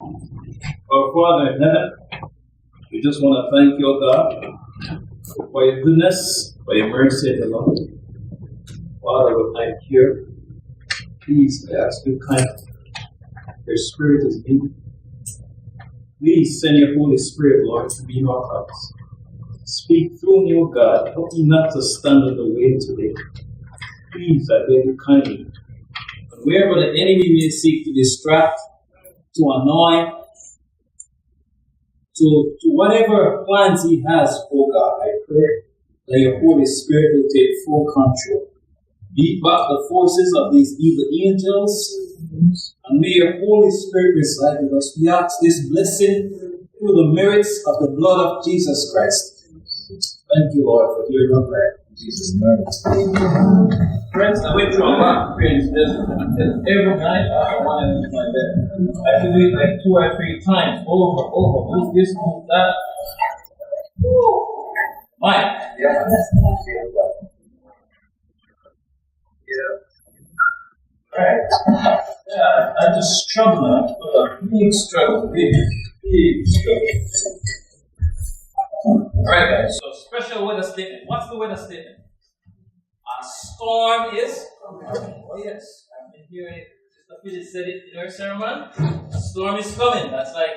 Our Father in heaven, we just want to thank you, O God, for your goodness, for your mercy and your love. Father, we thank you. Please, I ask you kindly. Your Spirit is needed. Please send your Holy Spirit, Lord, to be in our hearts. Speak through me, O God. Help me not to stand in the way today. Please, I beg you kindly. But wherever the enemy may seek to distract, to annoy, to whatever plans he has, O God, I pray that your Holy Spirit will take full control. Beat back the forces of these evil angels, and may your Holy Spirit reside with us. We ask this blessing through the merits of the blood of Jesus Christ. Thank you, Lord, for hearing our prayer. In Jesus' name. Friends, I went through a lot of prayers. Every night I want to leave my bed. I have to do it like 2 or 3 times, over, move this, move that. Mike. Yeah. Right. Yeah, I just struggle. Big struggle. Big struggle. Alright, guys. So, special weather statement. What's the weather statement? A storm is coming. Oh, yes. I've been hearing it. Sister Phyllis said it in her sermon. A storm is coming. That's like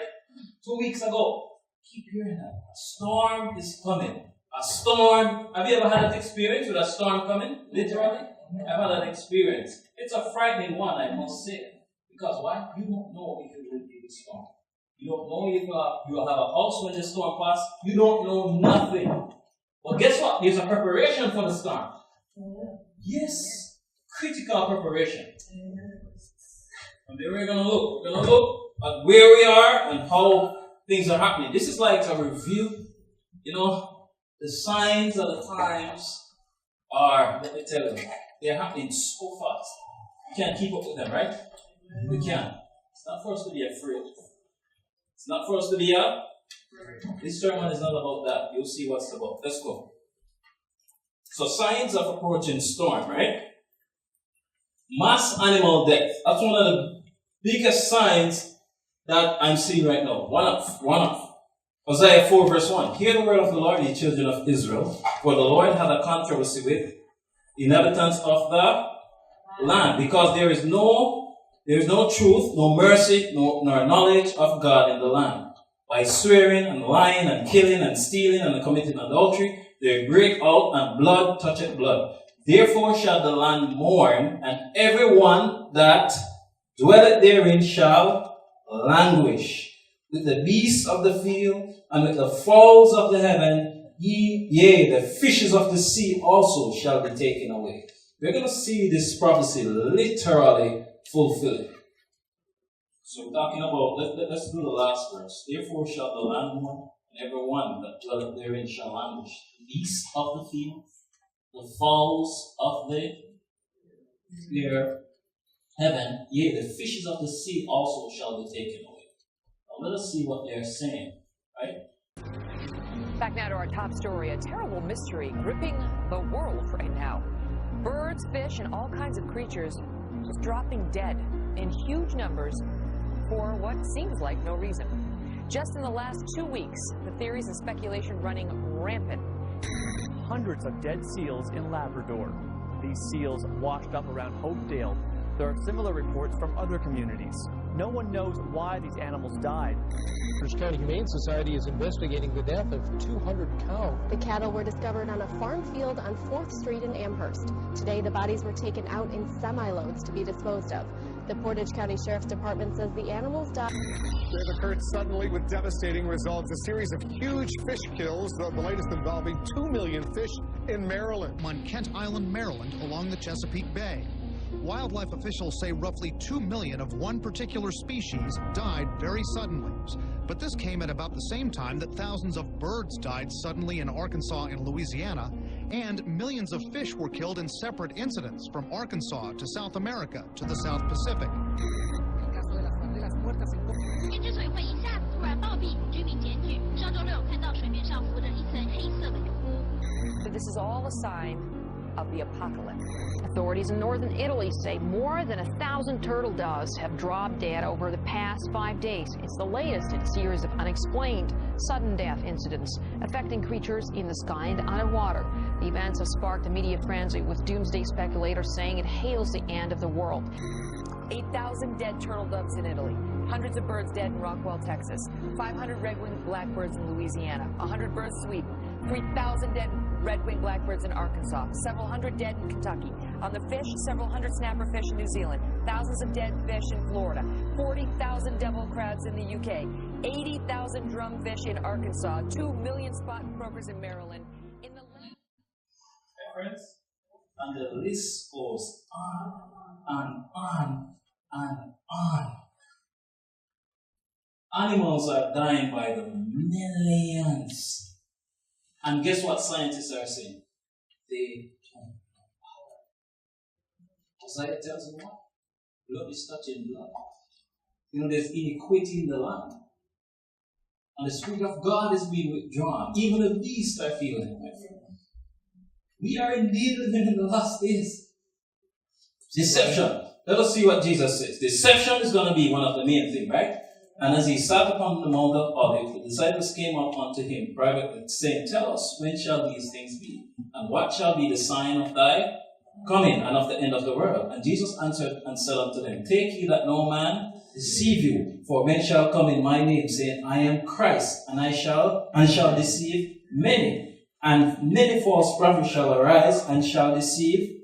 2 weeks ago. Keep hearing that. A storm is coming. A storm. Have you ever had that experience with a storm coming? Literally? I've had that experience. It's a frightening one, I must say. Because why? You don't know if you will be the storm. You don't know if you will have a house when the storm passes. You don't know nothing. But guess what? There's a preparation for the storm. Yes. Critical preparation. And then we're going to look. We're going to look at where we are and how things are happening. This is like a review. You know, the signs of the times are, let me tell you, they're happening so fast. You can't keep up with them, right? We can't. It's not for us to be afraid. It's not for us to be This sermon is not about that. You'll see what's about. Let's go. So, signs of approaching storm, right? Mass animal death. That's one of the biggest signs that I'm seeing right now. One of. Isaiah 4 verse 1. Hear the word of the Lord, ye children of Israel. For the Lord had a controversy with the inhabitants of the land, because there is no truth, no mercy, nor knowledge of God in the land. By swearing and lying and killing and stealing and committing adultery, they break out, and blood toucheth blood. Therefore shall the land mourn, and every one that dwelleth therein shall languish. With the beasts of the field and with the fowls of the heaven, yea, the fishes of the sea also shall be taken away. We're going to see this prophecy literally fulfilled. So we're talking about, let's do the last verse. Therefore shall the land mourn, and every one that dwelleth therein shall languish. The beasts of the field, the fowls of the heaven, yea, the fishes of the sea also shall be taken away. Now let us see what they're saying, right? Back now to our top story, a terrible mystery gripping the world right now. Birds, fish, and all kinds of creatures just dropping dead in huge numbers for what seems like no reason. Just in the last 2 weeks, the theories and speculation running rampant. Hundreds of dead seals in Labrador. These seals washed up around Hopedale. There are similar reports from other communities. No one knows why these animals died. Orange County Humane Society is investigating the death of 200 cows. The cattle were discovered on a farm field on 4th Street in Amherst. Today, the bodies were taken out in semi-loads to be disposed of. The Portage County Sheriff's Department says the animals died. They've occurred suddenly with devastating results. A series of huge fish kills, the latest involving 2 million fish in Maryland. On Kent Island, Maryland, along the Chesapeake Bay. Wildlife officials say roughly 2 million of one particular species died very suddenly. But this came at about the same time that thousands of birds died suddenly in Arkansas and Louisiana, and millions of fish were killed in separate incidents from Arkansas to South America to the South Pacific. So this is all a sign of the apocalypse. Authorities in northern Italy say more than 1,000 turtle doves have dropped dead over the past 5 days. It's the latest in a series of unexplained sudden death incidents affecting creatures in the sky and underwater. The events have sparked a media frenzy, with doomsday speculators saying it hails the end of the world. 8,000 dead turtle doves in Italy, hundreds of birds dead in Rockwell, Texas, 500 red-winged blackbirds in Louisiana, 100 birds in Sweden, 3,000 dead red-winged blackbirds in Arkansas, several hundred dead in Kentucky. On the fish, several hundred snapper fish in New Zealand, thousands of dead fish in Florida, 40,000 devil crabs in the UK, 80,000 drumfish in Arkansas, 2 million spotted croakers in Maryland. In the friends, and the list goes on and on and on. Animals are dying by the millions. And guess what scientists are saying? They don't know how. Isaiah tells you what? Blood is touching blood. You know, there's inequity in the land. And the Spirit of God is being withdrawn. Even the beasts are feeling it, my friend. We are indeed living in the last days. Deception. Let us see what Jesus says. Deception is going to be one of the main things, right? And as he sat upon the Mount of Olives, the disciples came up unto him privately, saying, Tell us, when shall these things be? And what shall be the sign of thy coming and of the end of the world? And Jesus answered and said unto them, Take heed that no man deceive you, for men shall come in my name, saying, I am Christ, and shall deceive many. And many false prophets shall arise, and shall deceive.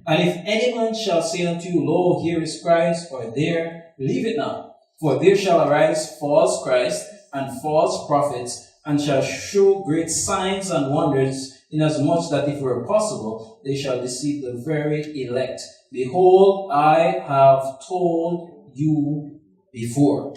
And if any man shall say unto you, Lo, here is Christ, or there, believe it not. For there shall arise false Christ and false prophets, and shall show great signs and wonders, inasmuch that if it were possible, they shall deceive the very elect. Behold, I have told you before.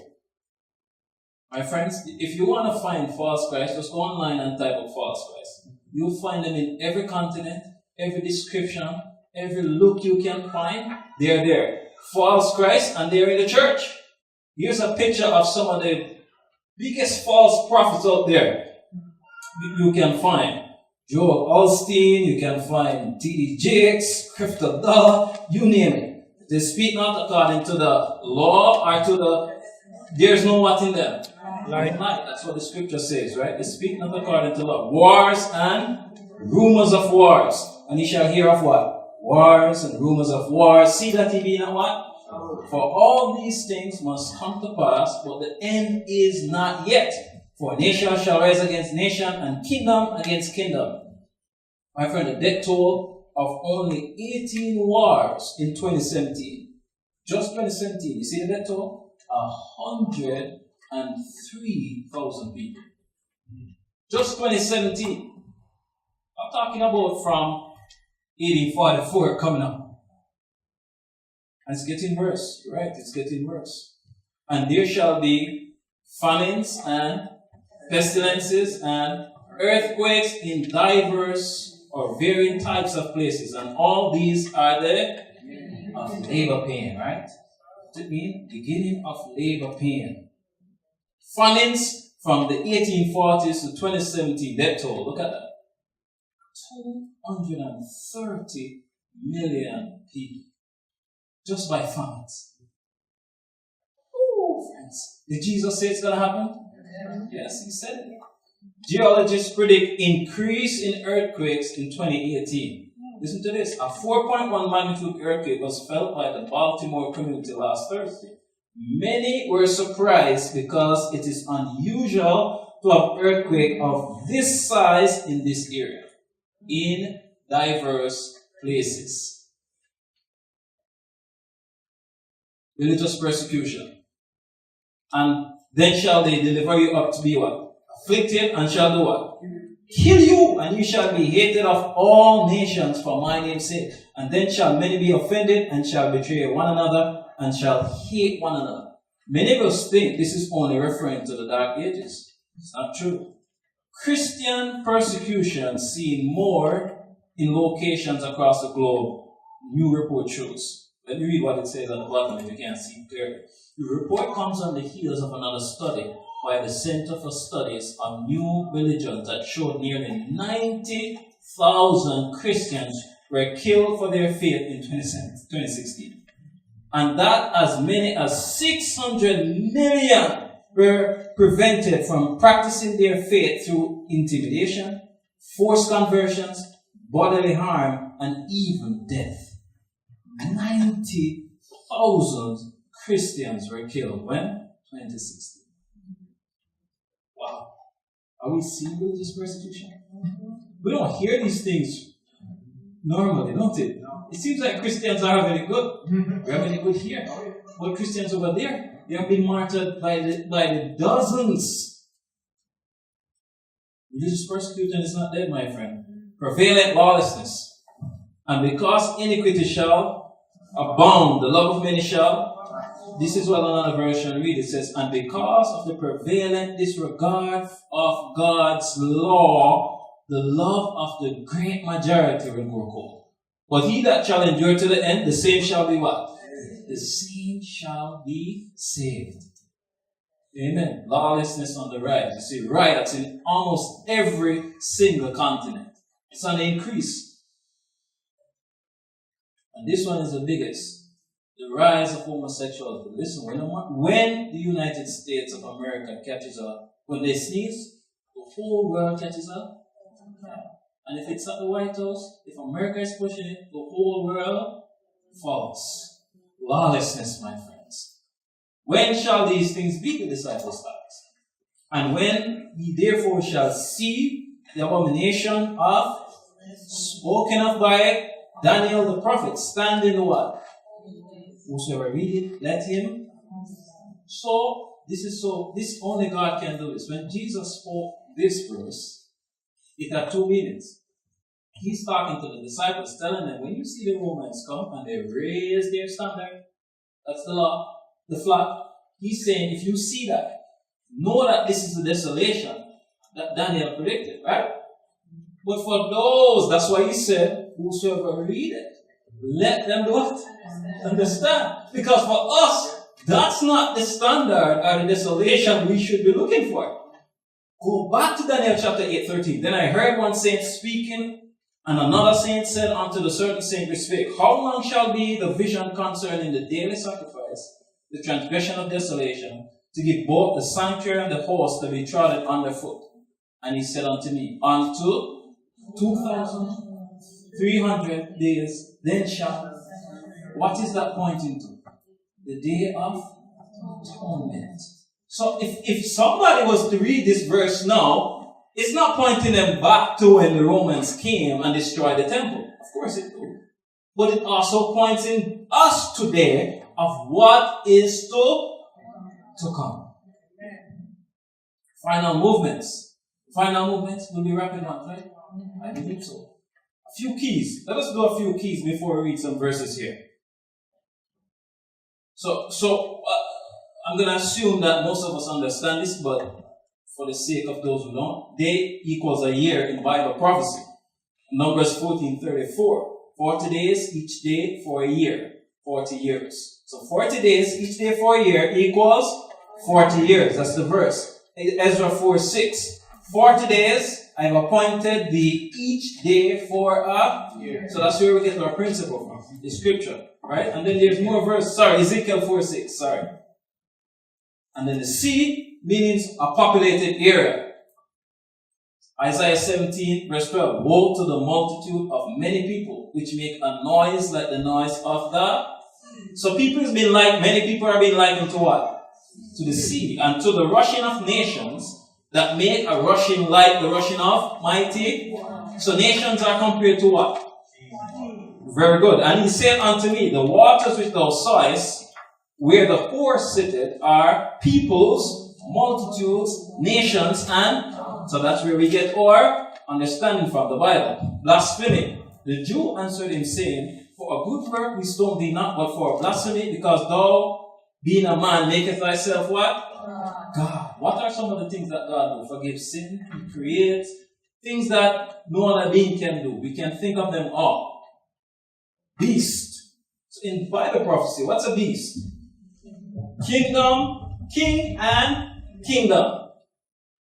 My friends, if you want to find false Christ, just go online and type up false Christ. You'll find them in every continent, every description, every look you can find. They're there. False Christ, and they're in the church. Here's a picture of some of the biggest false prophets out there you can find. Joel Osteen, you can find T.D. Jakes, Crefton Dollar, you name it. They speak not according to the law or to the... There's no what in them. Like, that's what the scripture says, right? They speak not according to law. Wars and rumors of wars. And ye shall hear of what? Wars and rumors of wars. See that he be not what? For all these things must come to pass, but the end is not yet. For nation shall rise against nation, and kingdom against kingdom. My friend, the death toll of only 18 wars in 2017. Just 2017. You see the death toll? 103,000 people. Just 2017. I'm talking about from 1844 coming up. And it's getting worse. You're right, it's getting worse. And there shall be famines and pestilences and earthquakes in diverse or varying types of places. And all these are the of labor pain, right? What it mean? Beginning of labor pain. Famines from the 1840s to 2017 death toll. Look at that. 230 million people. Just by famines. Oh, friends. Did Jesus say it's going to happen? Yes, he said it. Geologists predict increase in earthquakes in 2018. Listen to this. A 4.1 magnitude earthquake was felt by the Baltimore community last Thursday. Many were surprised because it is unusual to have earthquake of this size in this area, in diverse places. Religious persecution. And then shall they deliver you up to be what? Afflicted, and shall do what? Kill you, and you shall be hated of all nations for my name's sake. And then shall many be offended, and shall betray one another, and shall hate one another. Many of us think this is only referring to the Dark Ages. It's not true. Christian persecution seen more in locations across the globe, new report shows. Let me read what it says at the bottom if you can't see clearly. The report comes on the heels of another study by the Center for Studies of New Religions that showed nearly 90,000 Christians were killed for their faith in 2016. And that as many as 600 million were prevented from practicing their faith through intimidation, forced conversions, bodily harm, and even death. 90,000 Christians were killed when? 2016. Wow. Are we seeing religious persecution? We don't hear these things normally, don't it? It seems like Christians are having it good. We're having it good here. But Christians over there, they have been martyred by the dozens. Religious persecution is not dead, my friend. Prevalent lawlessness. And because iniquity shall abound, the love of many shall. This is what another version reads. It says, and because of the prevalent disregard of God's law, the love of the great majority will grow cold. But he that shall endure to the end, the same shall be what? The same shall be saved. Amen. Lawlessness on the rise. You see riots in almost every single continent. It's on the increase. And this one is the biggest. The rise of homosexuality. Listen, when the United States of America catches up, when they sneeze, the whole world catches up. And if it's at the White House, if America is pushing it, the whole world falls. Lawlessness, my friends. When shall these things be, the disciples asked? And when ye therefore shall see the abomination of, spoken of by Daniel the prophet, stand in the what? Whosoever read it, let him. This only God can do this. When Jesus spoke this verse, it had two meanings. He's talking to the disciples, telling them, when you see the Romans come and they raise their standard, that's the law, the flag, he's saying, if you see that, know that this is the desolation that Daniel predicted, right? But for those, that's why he said, whosoever read it, let them do what? Understand. Because for us, that's not the standard or the desolation we should be looking for. Go back to Daniel chapter 8:13. Then I heard one saint speaking, and another saint said unto the certain saint which spake, how long shall be the vision concerning the daily sacrifice, the transgression of desolation, to give both the sanctuary and the host to be trodden underfoot? And he said unto me, unto 2,300 days, then shall. What is that pointing to? The day of atonement. So if somebody was to read this verse now, it's not pointing them back to when the Romans came and destroyed the temple. Of course it do. But it also pointing us today of what is to come. Final movements. We'll be wrapping up, right? I believe so. A few keys. Let us do a few keys before we read some verses here. So I'm going to assume that most of us understand this, but for the sake of those who don't, day equals a year in Bible prophecy. Numbers 14:34. 40 days, each day for a year. 40 years. So 40 days, each day for a year equals 40 years. That's the verse. Ezra 4:6. 40 days, I have appointed thee each day for a year. So that's where we get our principle from. The scripture. Right? And then there's more verse. Ezekiel 4:6. And then the C means a populated area. Isaiah 17 verse 12. Woe to the multitude of many people which make a noise like the noise of the. So many people are being likened to what? To the sea and to the rushing of nations that make a rushing like the rushing of mighty. So nations are compared to what? Very good. And he said unto me, the waters which thou sawest, where the poor sitteth, are peoples, multitudes, nations, and so that's where we get our understanding from the Bible. Blasphemy. The Jew answered him, saying, for a good work we stone thee not, but for blasphemy, because thou, being a man, maketh thyself what? God. What are some of the things that God do? Forgive sin, he creates, things that no other being can do. We can think of them all. Beast. So in Bible prophecy, what's a beast? Kingdom, king, and kingdom.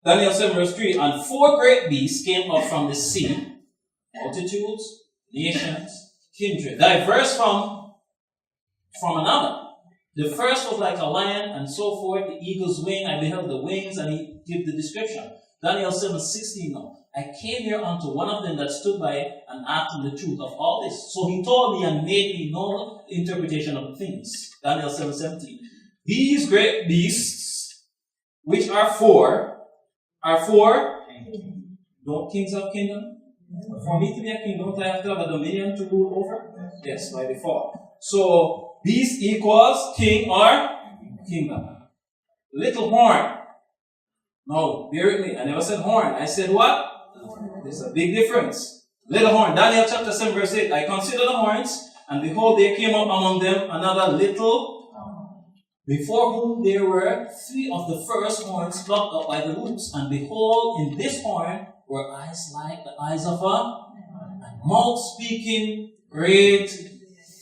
Daniel 7 verse 3. And 4 great beasts came up from the sea, multitudes, nations, kindred, diverse from another. The first was like a lion and so forth, the eagle's wing, I beheld the wings, and he gives the description. Daniel 7:16 now. I came here unto one of them that stood by and asked him the truth of all this. So he told me and made me know the interpretation of things. Daniel 7:17. These great beasts, which are four, don't kings have kingdom? For me to be a king, don't I have to have a dominion to rule over? Yes, by default. So, beast equals king or kingdom. Little horn. No, bear with me. I never said horn. I said what? There's a big difference. Little horn. Daniel chapter 7 verse 8. I considered the horns, and behold, there came up among them another little, before whom there were three of the first horns plucked up by the roots. And behold, in this horn were eyes like the eyes of a mouth speaking great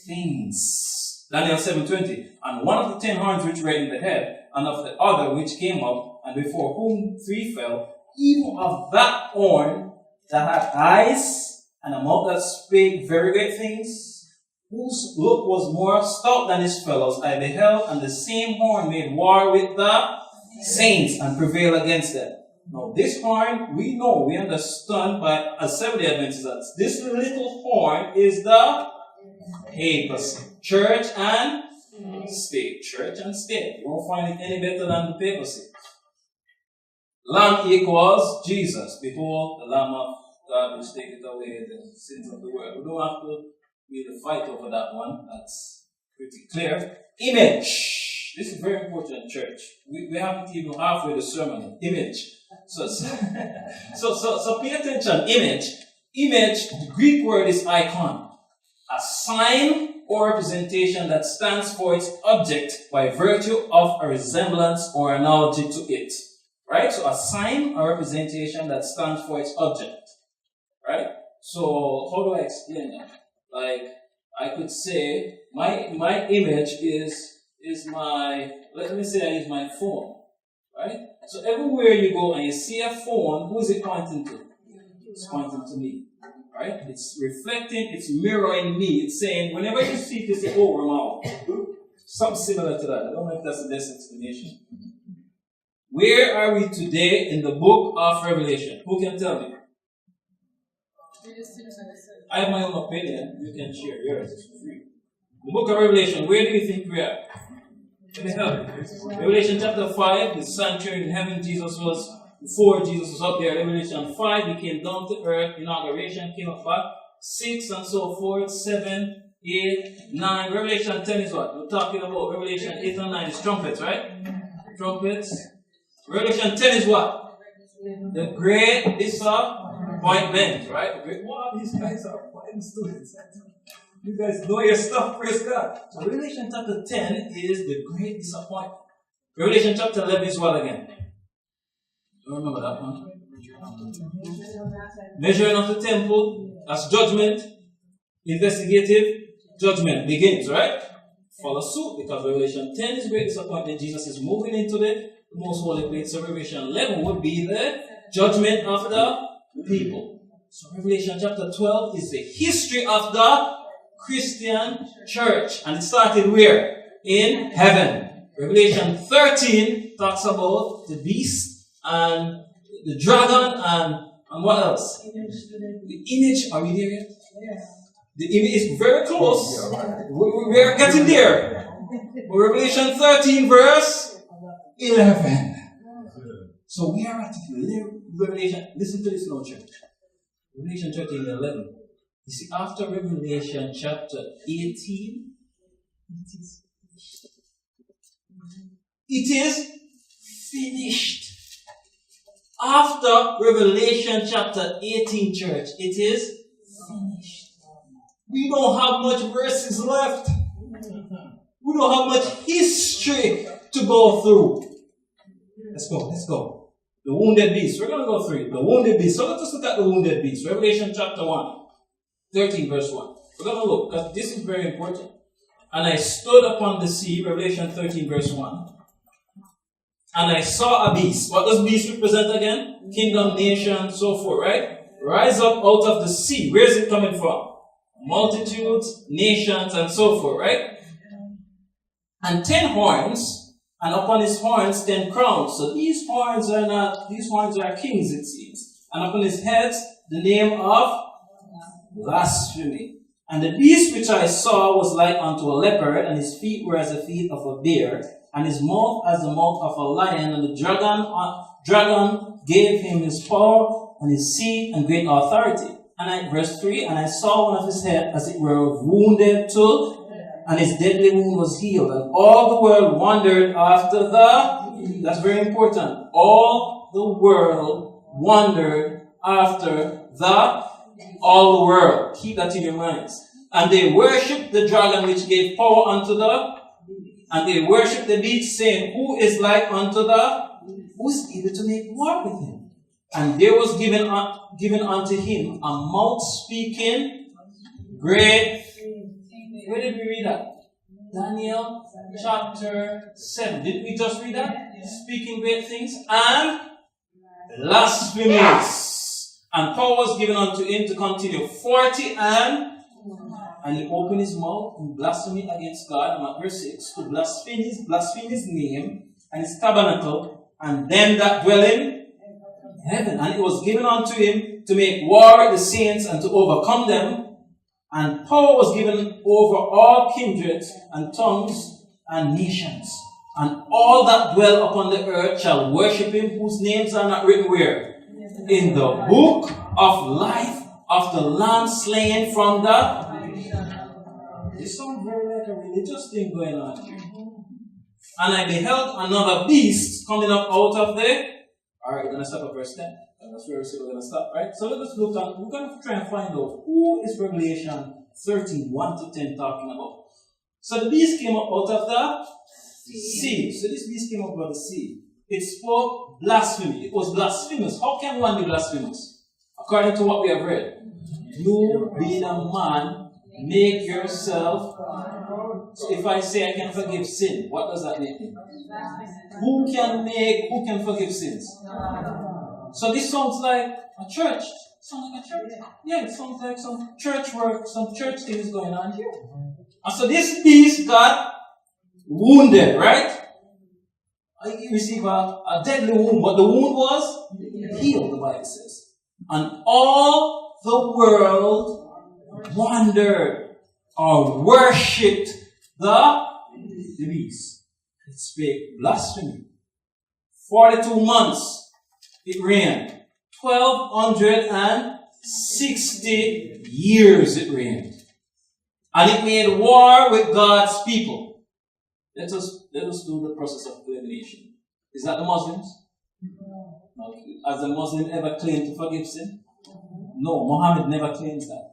things. Daniel 7:20. And one of the 10 horns which were in the head, and of the other which came up, and before whom 3 fell, even of that horn that had eyes and a mouth that spake very great things, whose look was more stout than his fellows, I beheld, and the same horn made war with the saints and prevailed against them. Now this horn, we know, we understand by as Seventh-day Adventists that this little horn is the papacy. Church and state. Church and state. You won't find it any better than the papacy. Lamb equals Jesus. Behold, the Lamb of God which taketh away the sins of the world. We don't have to really fight over that one. That's pretty clear. Image. This is very important in church. We haven't even halfway the sermon. Image. So pay attention. Image. Image, the Greek word is icon. A sign or representation that stands for its object by virtue of a resemblance or analogy to it. Right? So a sign or representation that stands for its object. Right? So how do I explain that? Like, I could say my image is my, let me say I use my phone. Right? So everywhere you go and you see a phone, who is it pointing to? It's pointing to me. Right? It's reflecting, it's mirroring me. It's saying, whenever you see this, you say, oh, Ramalho. Something similar to that. I don't know if that's the best explanation. Where are we today in the book of Revelation? Who can tell me? I have my own opinion. You can share yours. It's free. The book of Revelation, where do you think we are? Let me help you. Revelation chapter 5, the sanctuary in heaven, before Jesus was up there. Revelation 5, he came down to earth, inauguration, came up back. 6 and so forth, 7, 8, 9. Revelation 10 is what? We're talking about Revelation 8 and 9 is trumpets, right? Trumpets. Revelation 10 is what? The great disappointment, right? Wow, these guys are fine students. You guys know your stuff, praise God. So Revelation chapter 10 is the great disappointment. Revelation chapter 11 is what again? Do you remember that one? Measuring of the temple, that's judgment. Investigative judgment begins, right? Follow suit, because Revelation 10 is great disappointment. Jesus is moving into the most holy place. So Revelation 11 would be the judgment of the people. So Revelation chapter 12 is the history of the Christian church. And it started where? In heaven. Revelation 13 talks about the beast and the dragon and what else? The image. Are we there yet? The image is very close. We are getting there. Revelation 13 verse 11. So we are at Revelation. Listen to this now, church. Revelation 13 11. You see, after Revelation chapter 18, it is finished. After Revelation chapter 18, church, it is finished. We don't have much verses left. We don't have much history to go through. Let's go. The wounded beast. We're going to go through it. The wounded beast. So let us look at the wounded beast. Revelation chapter 1. 13 verse 1. We're going to look, because this is very important. And I stood upon the sea, Revelation 13 verse 1. And I saw a beast. What does beast represent again? Kingdom, nation, so forth, right? Rise up out of the sea. Where is it coming from? multitudes, nations, and so forth, right? And 10 horns, and upon his horns 10 crowns. So these horns are kings, it seems. And upon his heads the name of blasphemy. And the beast which I saw was like unto a leopard, and his feet were as the feet of a bear, and his mouth as the mouth of a lion. And the dragon gave him his power and his seat and great authority. And verse 3, and I saw one of his head as it were wounded too, and his deadly wound was healed. And all the world wondered after that's very important. All the world wondered after all the world. Keep that in your minds. And they worshipped the dragon which gave power unto and they worshipped the beast, saying, who is like unto who is able to make war with him? And there was given unto him a mouth speaking great. Where did we read that? Daniel chapter 7. Didn't we just read that? Speaking great things and blasphemous. And power was given unto him to continue 40 and he opened his mouth in blasphemy against God. I'm at verse 6. To blaspheme his name and his tabernacle and them that dwell in heaven. And it was given unto him to make war with the saints and to overcome them. And power was given over all kindreds and tongues and nations. And all that dwell upon the earth shall worship him, whose names are not written where? In the book of life of the Lamb slain from the... This sounds very like a religious thing going on here. And I beheld another beast coming up out of the... Alright, we're going to stop at verse 10. That's where we're going to stop, right? So let us look at, we're going to try and find out who is Revelation 13, 1 to 10 talking about. So the beast came up out of the sea. So this beast came up out of the sea. It spoke blasphemy. It was blasphemous. How can one be blasphemous? According to what we have read. You being a man, make yourself. So if I say I can forgive sin, what does that make me? Who can forgive sins? So this sounds like a church. Sounds like a church? Yeah, it sounds like some church work, some church things going on here. And so this beast got wounded, right? He received a deadly wound, but the wound was healed, the Bible says. And all the world wondered or worshipped the beast. It spake blasphemy. 42 months. It reigned. 1260 years it reigned. And it made war with God's people. Let us do the process of elimination. Is that the Muslims? No. Has the Muslim ever claimed to forgive sin? No, Muhammad never claims that.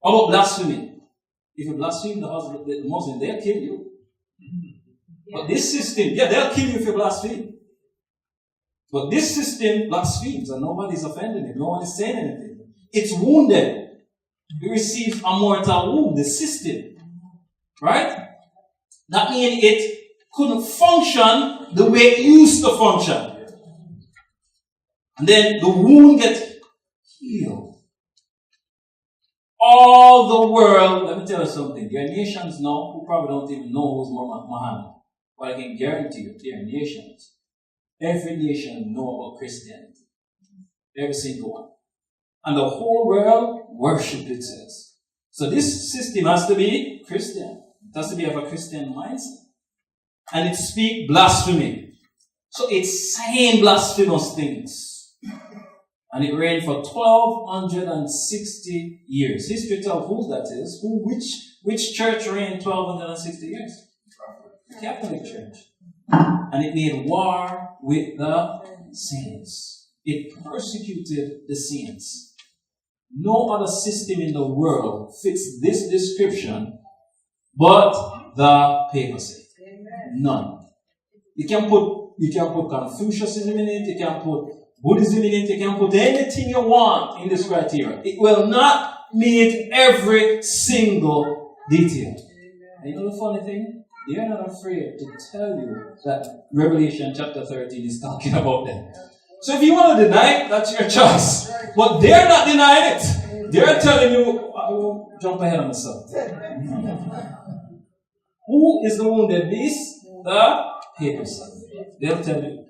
How about blasphemy? If you blaspheme the Muslim, they'll kill you. But this system, they'll kill you if you blaspheme. But this system blasphemes and nobody's offending it. No one is saying anything. It's wounded. It receives a mortal wound, the system. Right? That means it couldn't function the way it used to function. And then the wound gets healed. All the world, let me tell you something. There are nations now who probably don't even know who's Muhammad. But I can guarantee you, there are nations. Every nation knows about Christianity. Every single one. And the whole world worshipped, it says. So this system has to be Christian. It has to be of a Christian mindset. And it speaks blasphemy. So it's saying blasphemous things. And it reigned for 1260 years. History tells who that is. Which church reigned 1260 years? The Catholic Church. And it made war with the saints. It persecuted the saints. No other system in the world fits this description but the papacy. None. You can put Confucianism in it, you can put Buddhism in it, you can put anything you want in this criteria. It will not meet every single detail. And you know the funny thing? They are not afraid to tell you that Revelation chapter 13 is talking about them. So if you want to deny it, that's your choice. But they're not denying it. They're telling you, I won't jump ahead of myself. Who is the wounded beast? The papacy. They'll tell you.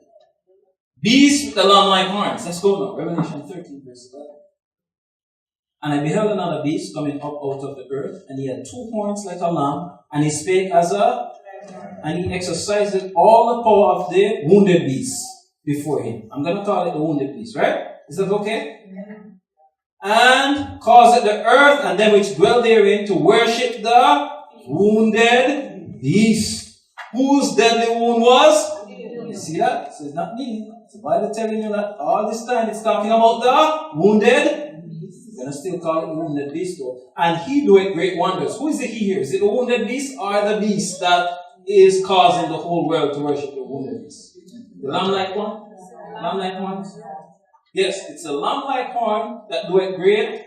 Beast with the lamb-like horns. Let's go now. Revelation 13, verse 12. And I beheld another beast coming up out of the earth, and he had 2 horns like a lamb, and he spake and he exercised all the power of the wounded beast before him. I'm going to call it the wounded beast, right? Is that okay? Yeah. And caused the earth and them which dwell therein to worship the wounded beast, whose deadly wound was. You see that? So it's not me. It's the Bible telling you that all this time it's talking about the wounded. We're going to still call it the wounded beast though. And he doeth great wonders. Who is the he here? Is it the wounded beast or the beast that is causing the whole world to worship the wounded beast? The lamb-like one? Lamb-like one? Yes, it's a lamb-like horn that doeth great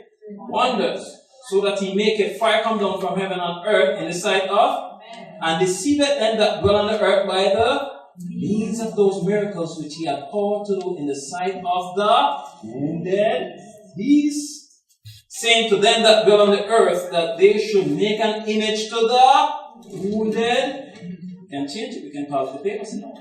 wonders, so that he maketh fire come down from heaven and earth in the sight of, and deceiveth them that dwell on the earth by the means of those miracles which he had power to do in the sight of the wounded beast, saying to them that dwell on the earth that they should make an image to the wounded. We can change it, we can call it the papacy now.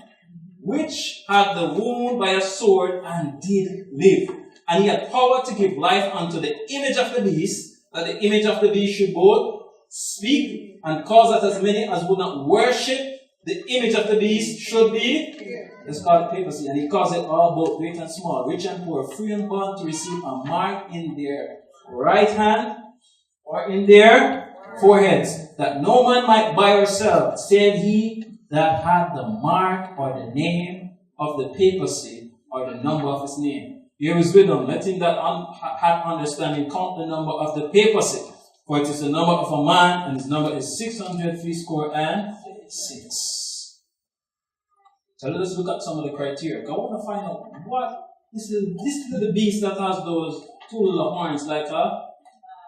Which had the wound by a sword and did live. And he had power to give life unto the image of the beast, that the image of the beast should both speak and cause that as many as would not worship the image of the beast should be. It's called papacy. And he calls it all, both great and small, rich and poor, free and bond, to receive a mark in their right hand or in their foreheads, that no man might buy or sell, save he that had the mark or the name of the papacy or the number of his name. Here is wisdom. Let him that hath understanding count the number of the papacy, for it is the number of a man, and his number is 666. So let us look at some of the criteria. I want to find out what this little beast that has those 2 little horns like a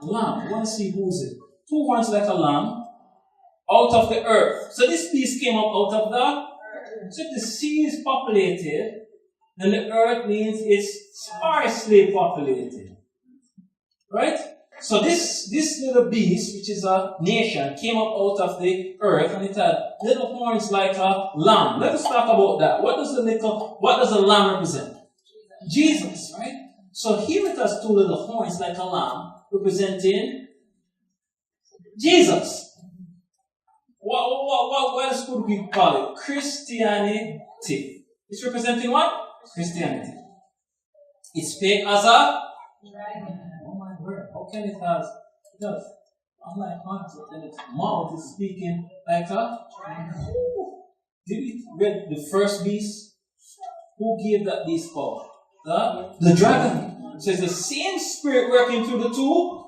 lamb. I want to see who's it. 2 horns like a lamb. Out of the earth. So this beast came up out of the earth. So if the sea is populated, then the earth means it's sparsely populated. Right? So this little beast, which is a nation, came up out of the earth, and it had little horns like a lamb. Let us talk about that. What does a lamb represent? Jesus, right? So here it has 2 little horns like a lamb, representing Jesus. What else could we call it? Christianity. It's representing what? Christianity. It's fake as a dragon. Oh my word. How can it have? It does. Unlike heart, and its mouth is speaking like a dragon. Did we read the first beast? Who gave that beast power? The dragon. It says the same spirit working through the 2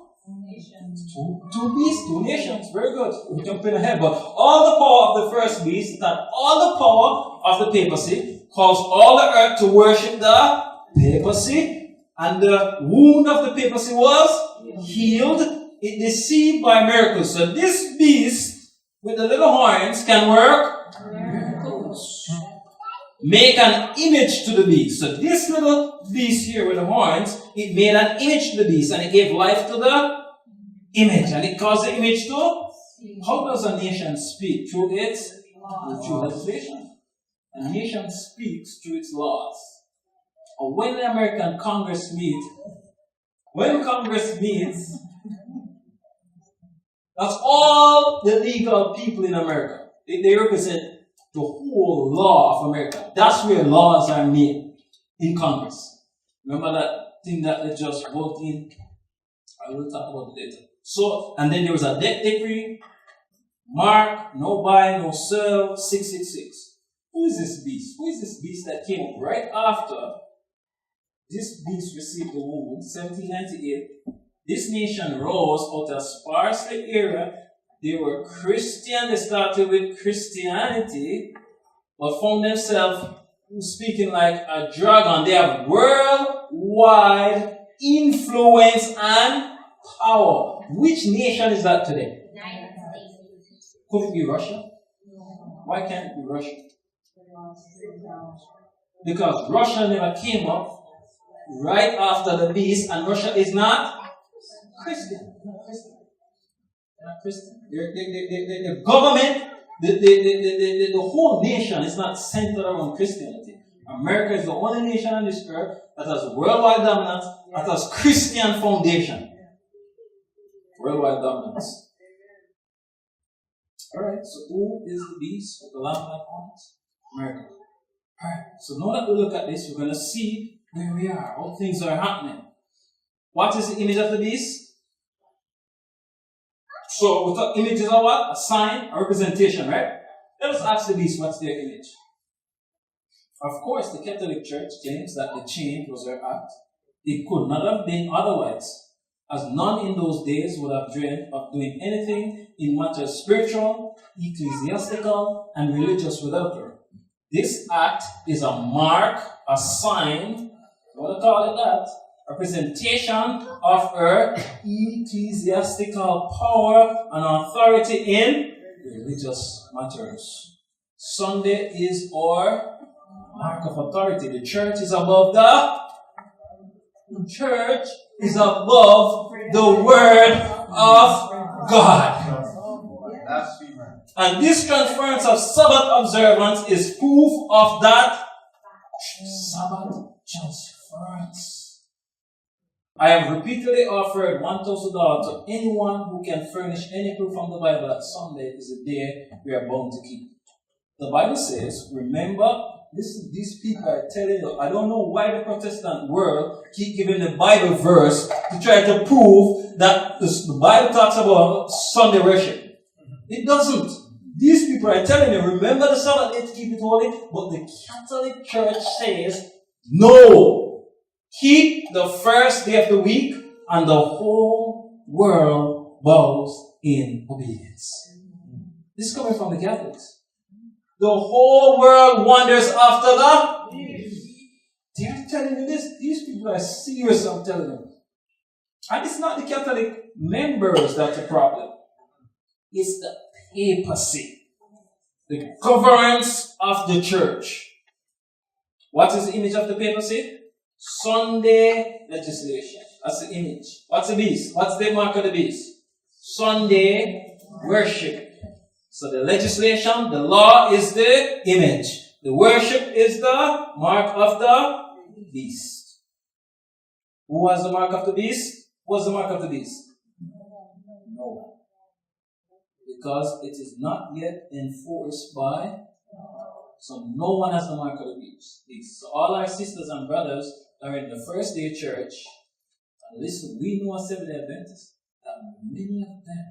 nations. Two beasts, 2 nations. Very good. We jump in ahead. But all the power of the first beast and all the power of the papacy caused all the earth to worship the papacy. And the wound of the papacy was healed. It deceived by miracles. So this beast with the little horns can work miracles. Make an image to the beast. So this little beast here with the horns, it made an image to the beast, and it gave life to the image, and it caused the image to. How does a nation speak? Through its legislation. A nation speaks through its laws. And when the American Congress meets, that's all the legal people in America. They represent the whole law of America. That's where laws are made, in Congress. Remember that thing that they just voted in? I will talk about it later. So, and then there was a debt decree, mark, no buy, no sell, 666. Who is this beast? Who is this beast that came up right after this beast received the wound, 1798? This nation rose out of sparsely area. They were Christian. They started with Christianity, but found themselves speaking like a dragon. They have worldwide influence and power. Which nation is that today? Could it be Russia? Why can't it be Russia? Because Russia never came up right after the beast, and Russia is not Christian. They're not Christian. They're not Christian. The government, the whole nation is not centered around Christianity. America is the only nation on this earth that has worldwide dominance, that has Christian foundation. Worldwide dominance. Alright, so who is the beast with the lamb-like horns? America. Alright, so now that we look at this, we're going to see where we are, how things are happening. What is the image of the beast? So, we thought images are what? A sign, a representation, right? Let us ask the beast, what's their image? Of course, the Catholic Church claims that the chain was their act. It could not have been otherwise, as none in those days would have dreamed of doing anything in matters spiritual, ecclesiastical, and religious without her. This act is a mark, a sign, what do call it that? Representation of her ecclesiastical power and authority in religious matters. Sunday is our mark of authority. The church is above the church is above the word of God. And this transference of Sabbath observance is proof of that Sabbath transference. I have repeatedly offered $1,000 to anyone who can furnish any proof from the Bible that Sunday is a day we are bound to keep. The Bible says, remember, these people are telling you, I don't know why the Protestant world keep giving the Bible verse to try to prove that the Bible talks about Sunday worship. It doesn't. These people are telling you, remember the Sabbath day to keep it holy, but the Catholic Church says, no. Keep the first day of the week and the whole world bows in obedience. This is coming from the Catholics. The whole world wanders after the. They're telling you this. These people are serious, I'm telling you. And it's not the Catholic members that's the problem. It's the papacy. The governance of the church. What is the image of the papacy? Sunday legislation. That's the image. What's the beast? What's the mark of the beast? Sunday worship. So the legislation, the law is the image. The worship is the mark of the beast. Who was the mark of the beast? What's the mark of the beast? No one. Because it is not yet enforced by, so no one has the mark of the beast. So all our sisters and brothers are in the first day church. And listen, we know Assembly Adventists that many of them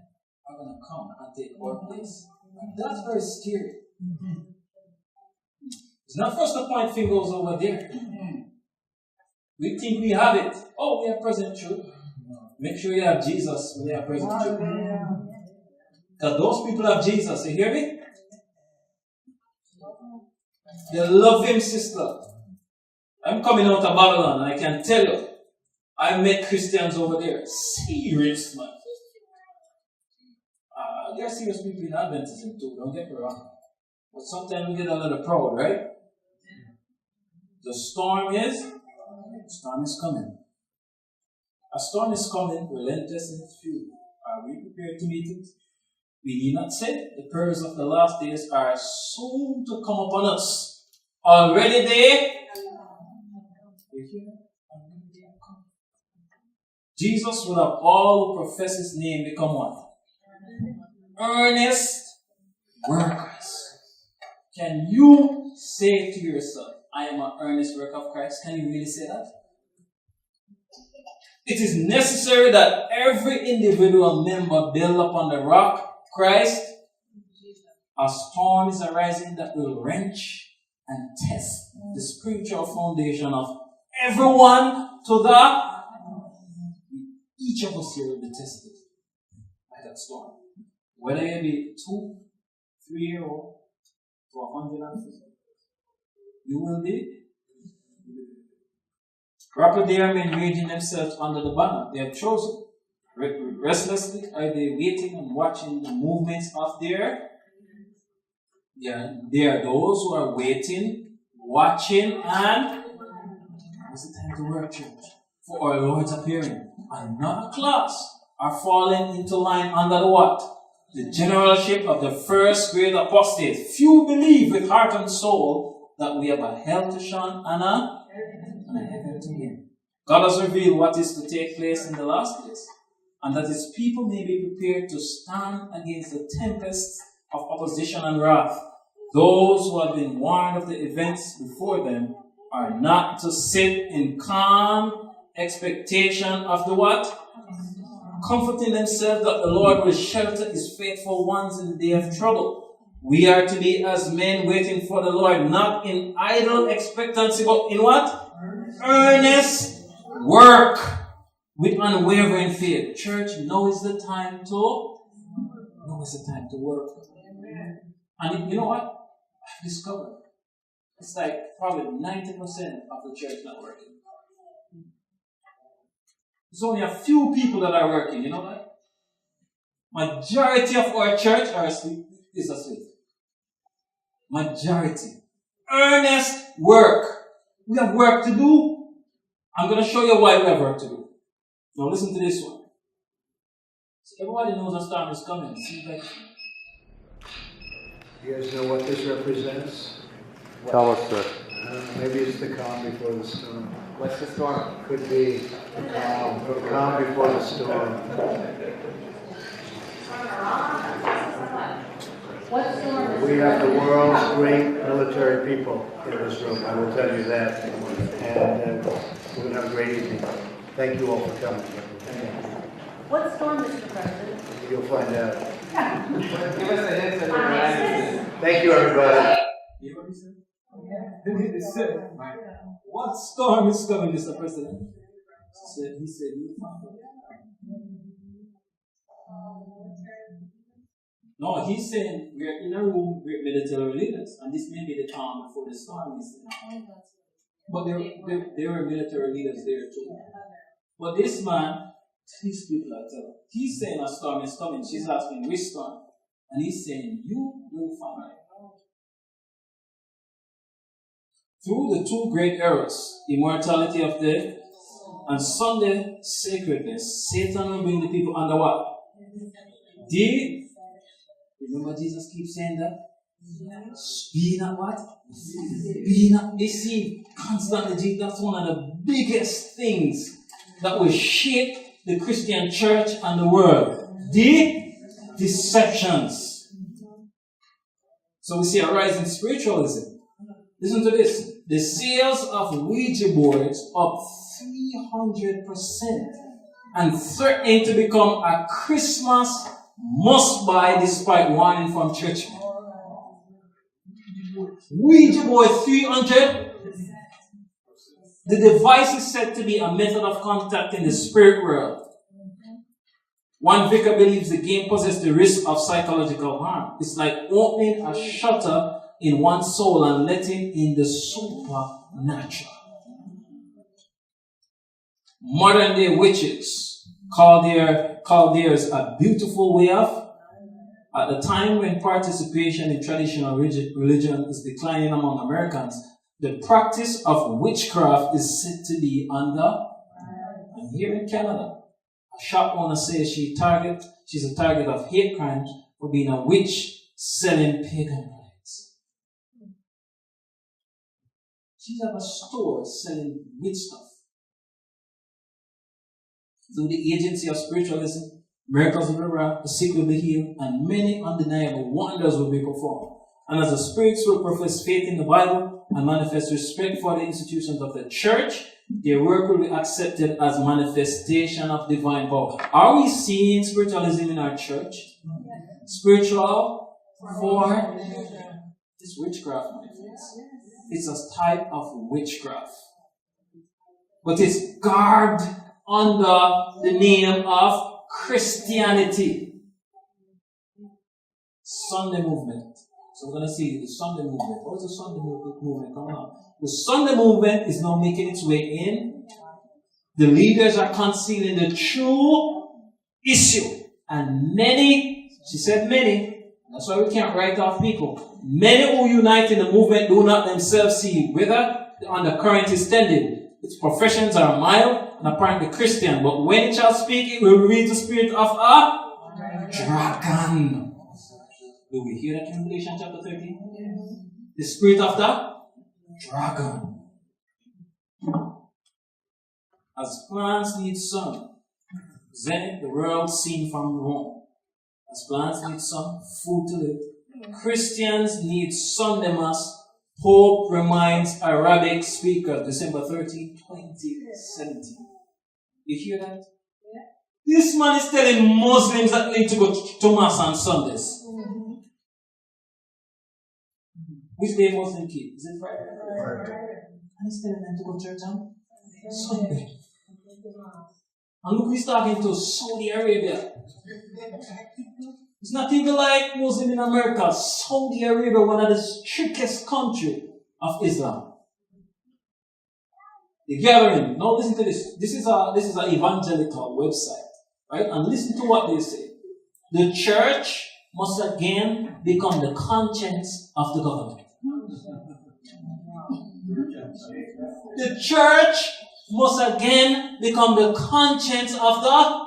are going to come and take our place. And that's very scary. It's not for us to point fingers over there. We think we have it. Oh, we have present truth. Make sure you have Jesus when you have present truth. Because those people have Jesus. You hear me? They love him, sister. I'm coming out of Babylon and I can tell you, I met Christians over there. Serious, man. There are serious people in Adventism too, don't get me wrong. But sometimes we get a little proud, right? The storm is coming. A storm is coming, relentless in its fury. Are we prepared to meet it? We need not say, the perils of the last days are soon to come upon us. Already they Jesus will have all who profess his name become what? Earnest workers. Can you say to yourself, I am an earnest worker of Christ? Can you really say that? It is necessary that every individual member build upon the rock, Christ. A storm is arising that will wrench and test the spiritual foundation of everyone to the. Each of us here will be tested by that storm. Whether you be 2, 3-year-old to 150, you will be. Rapidly are men raging themselves under the banner they have chosen. Restlessly are they waiting and watching the movements of their. They are those who are waiting, watching, and it's the time to work, church, for our Lord's appearing. And not a class, are falling into line under the what? The generalship of the first great apostate. Few believe with heart and soul that we have a hell to shun and a heaven to gain. God has revealed what is to take place in the last days, and that his people may be prepared to stand against the tempests of opposition and wrath. Those who have been warned of the events before them are not to sit in calm expectation of the what? Comforting themselves that the Lord will shelter his faithful ones in the day of trouble. We are to be as men waiting for the Lord, not in idle expectancy, but in what? Earnest work with unwavering faith. Church, now is the time to work. And you know what? I've discovered it's like probably 90% of the church not working. There's only a few people that are working, you know that? Majority of our church are asleep, is asleep. Majority. Earnest work. We have work to do. I'm going to show you why we have work to do. Now listen to this one. So everybody knows a storm is coming. See, like, you guys know what this represents? Tell us, sir. Maybe it's the calm before the storm. What's the storm? Could be the calm before the storm. What storm? We have the world's great military people in this room, I will tell you that. And we're going to have a great evening. Thank you all for coming. What storm, Mr. President? You'll find out. Give us a hint of Thank you, everybody. you know what he said? He said, what storm is coming, Mr. President? He said, you find out. No, he's saying we're in a room with military leaders, and this may be the calm before the storm. But there were military leaders there too. But this man, these people are telling, he's saying a storm is coming. She's asking which storm, and he's saying you will find out. Through the two great errors, immortality of death and Sunday sacredness, Satan will bring the people under what? Remember Jesus keeps saying that? Be not what? Be not deceived. Constantly, that's one of the biggest things that will shake the Christian church and the world. The deceptions. So we see a rise in spiritualism. Listen to this. The sales of Ouija boards up 300% and threatening to become a Christmas must-buy despite warning from churchmen. Ouija board 300. The device is said to be a method of contact in the spirit world. One vicar believes the game possesses the risk of psychological harm. It's like opening a shutter in one's soul and letting in the supernatural. Modern day witches call theirs a beautiful way of. At the time when participation in traditional religion is declining among Americans, the practice of witchcraft is said to be under. And here in Canada, a shop owner says she's a target of hate crimes for being a witch selling pagan products. She's at a store selling witch stuff. Through the agency of spiritualism, miracles will be wrought, the sick will be healed, and many undeniable wonders will be performed. And as the spirits will profess faith in the Bible and manifest respect for the institutions of the church, their work will be accepted as manifestation of divine power. Are we seeing spiritualism in our church? Spiritual for it's witchcraft, my friends. It's a type of witchcraft. But it's garbed under the name of Christianity. Sunday movement. So we're going to see the Sunday movement. What's the Sunday movement coming up? The Sunday movement is now making its way in. The leaders are concealing the true issue. And many, she said many, that's why we can't write off people. Many who unite in the movement do not themselves see whether the undercurrent is tended. Its professions are mild and apparently Christian, but when it shall speak, it will read the spirit of a dragon. Do we hear that in Revelation chapter 13? The spirit of the dragon. As plants need sun, zenith the world seen from Rome. As plants need sun, food to live. Christians need Sunday Mass. Pope reminds Arabic speaker, December 13, 2017. You hear that? Yeah. This man is telling Muslims that they need to go to Mass on Sundays. Which day Muslim keep? Is it Friday? And he's telling them to go to church on Sunday. And look, he's talking to Saudi Arabia. It's not even like Muslim in America. Saudi Arabia, one of the strictest countries of Islam. The gathering. Now listen to this. This is an evangelical website, right? And listen to what they say. The church must again become the conscience of the government. The church must again become the conscience of the.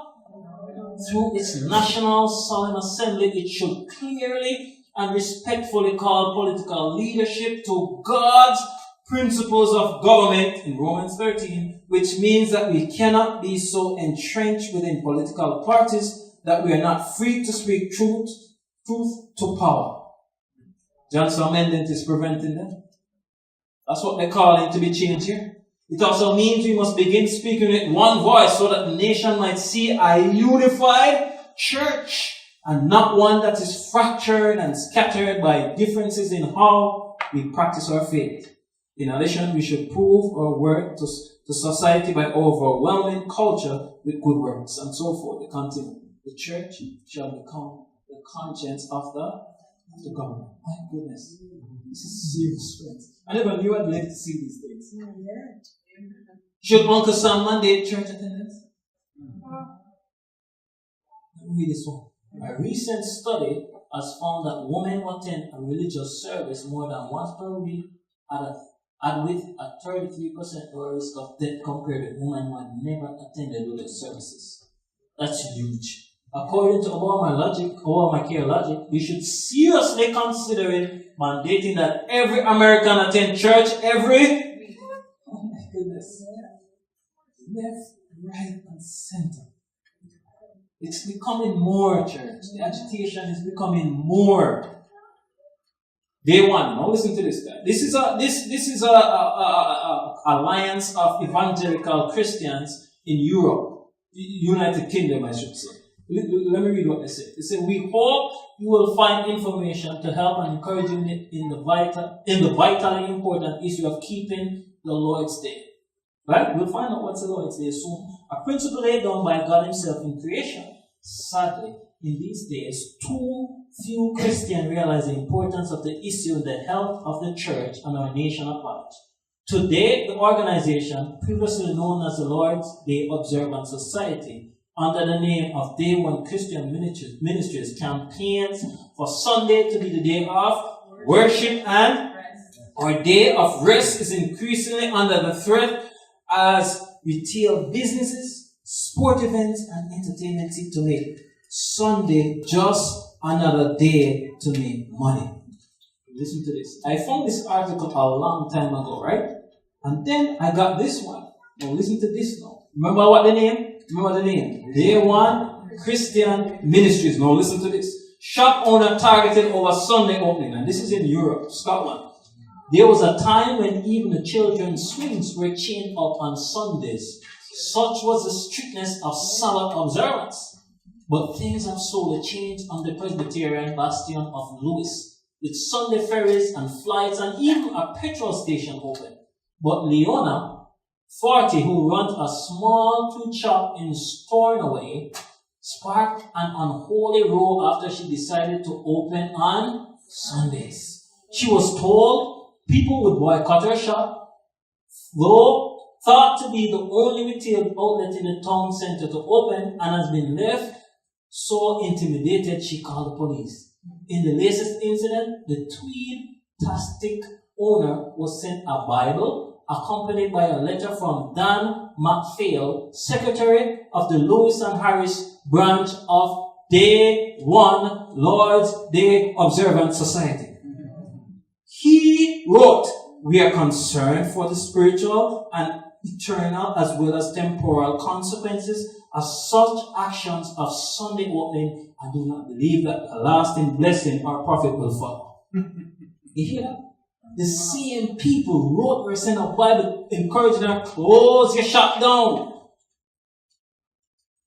Through its national solemn assembly, it should clearly and respectfully call political leadership to God's principles of government in Romans 13, which means that we cannot be so entrenched within political parties that we are not free to speak truth to power. John's amendment is preventing that. That's what they're calling to be changed here. It also means we must begin speaking with one voice so that the nation might see a unified church and not one that is fractured and scattered by differences in how we practice our faith. In addition, we should prove our worth to society by overwhelming culture with good works and so forth. They continue. The church shall become the conscience of the government. My goodness. This is serious, friends. I never knew I'd live to see these things. Should Uncle Sam mandate church attendance? Let me read this one. A recent study has found that women who attend a religious service more than once per week had with a 33% lower risk of death compared with women who had never attended religious services. That's huge. According to Obamacare logic, we should seriously consider mandating that every American attend church every. Oh my goodness. Left, right, and center. It's becoming more, church. The agitation is becoming more. Day one. Now listen to this guy. This is a alliance of evangelical Christians in Europe, United Kingdom, I should say. Let me read what they say. They say, "We hope you will find information to help and encourage you in the vitally important issue of keeping the Lord's Day." Right? We'll find out what's the Lord's Day soon. A principle laid down by God Himself in creation. Sadly, in these days, too few Christians realize the importance of the issue in the health of the church and our nation at large. Today, the organization, previously known as the Lord's Day Observance Society, under the name of Day One Christian Ministries, campaigns for Sunday to be the day of worship and our day of rest is increasingly under the threat as retail businesses, sport events, and entertainment seek to make Sunday just another day to make money. Listen to this. I found this article a long time ago, right? And then I got this one. Now listen to this now. Remember what the name? Remember the name? Day One Christian Ministries. Now listen to this. Shop owner targeted over Sunday opening. And this is in Europe, Scotland. There was a time when even the children's swings were chained up on Sundays. Such was the strictness of Sabbath observance. But things have slowly changed on the Presbyterian bastion of Lewis, with Sunday ferries and flights and even a petrol station open. But Leona, 40, who runs a small food shop in Stornoway, sparked an unholy row after she decided to open on Sundays. She was told people would boycott her shop, though thought to be the only retail outlet in the town center to open, and has been left so intimidated she called the police. In the latest incident, the Tweed-tastic owner was sent a Bible, accompanied by a letter from Dan MacPhail, Secretary of the Lewis and Harris branch of Day 1 Lord's Day Observant Society. He wrote, "We are concerned for the spiritual and eternal as well as temporal consequences of such actions of Sunday opening, and do not believe that a lasting blessing or profit will follow." You hear that? The same people wrote or sent a Bible encouraging them, close your shop down.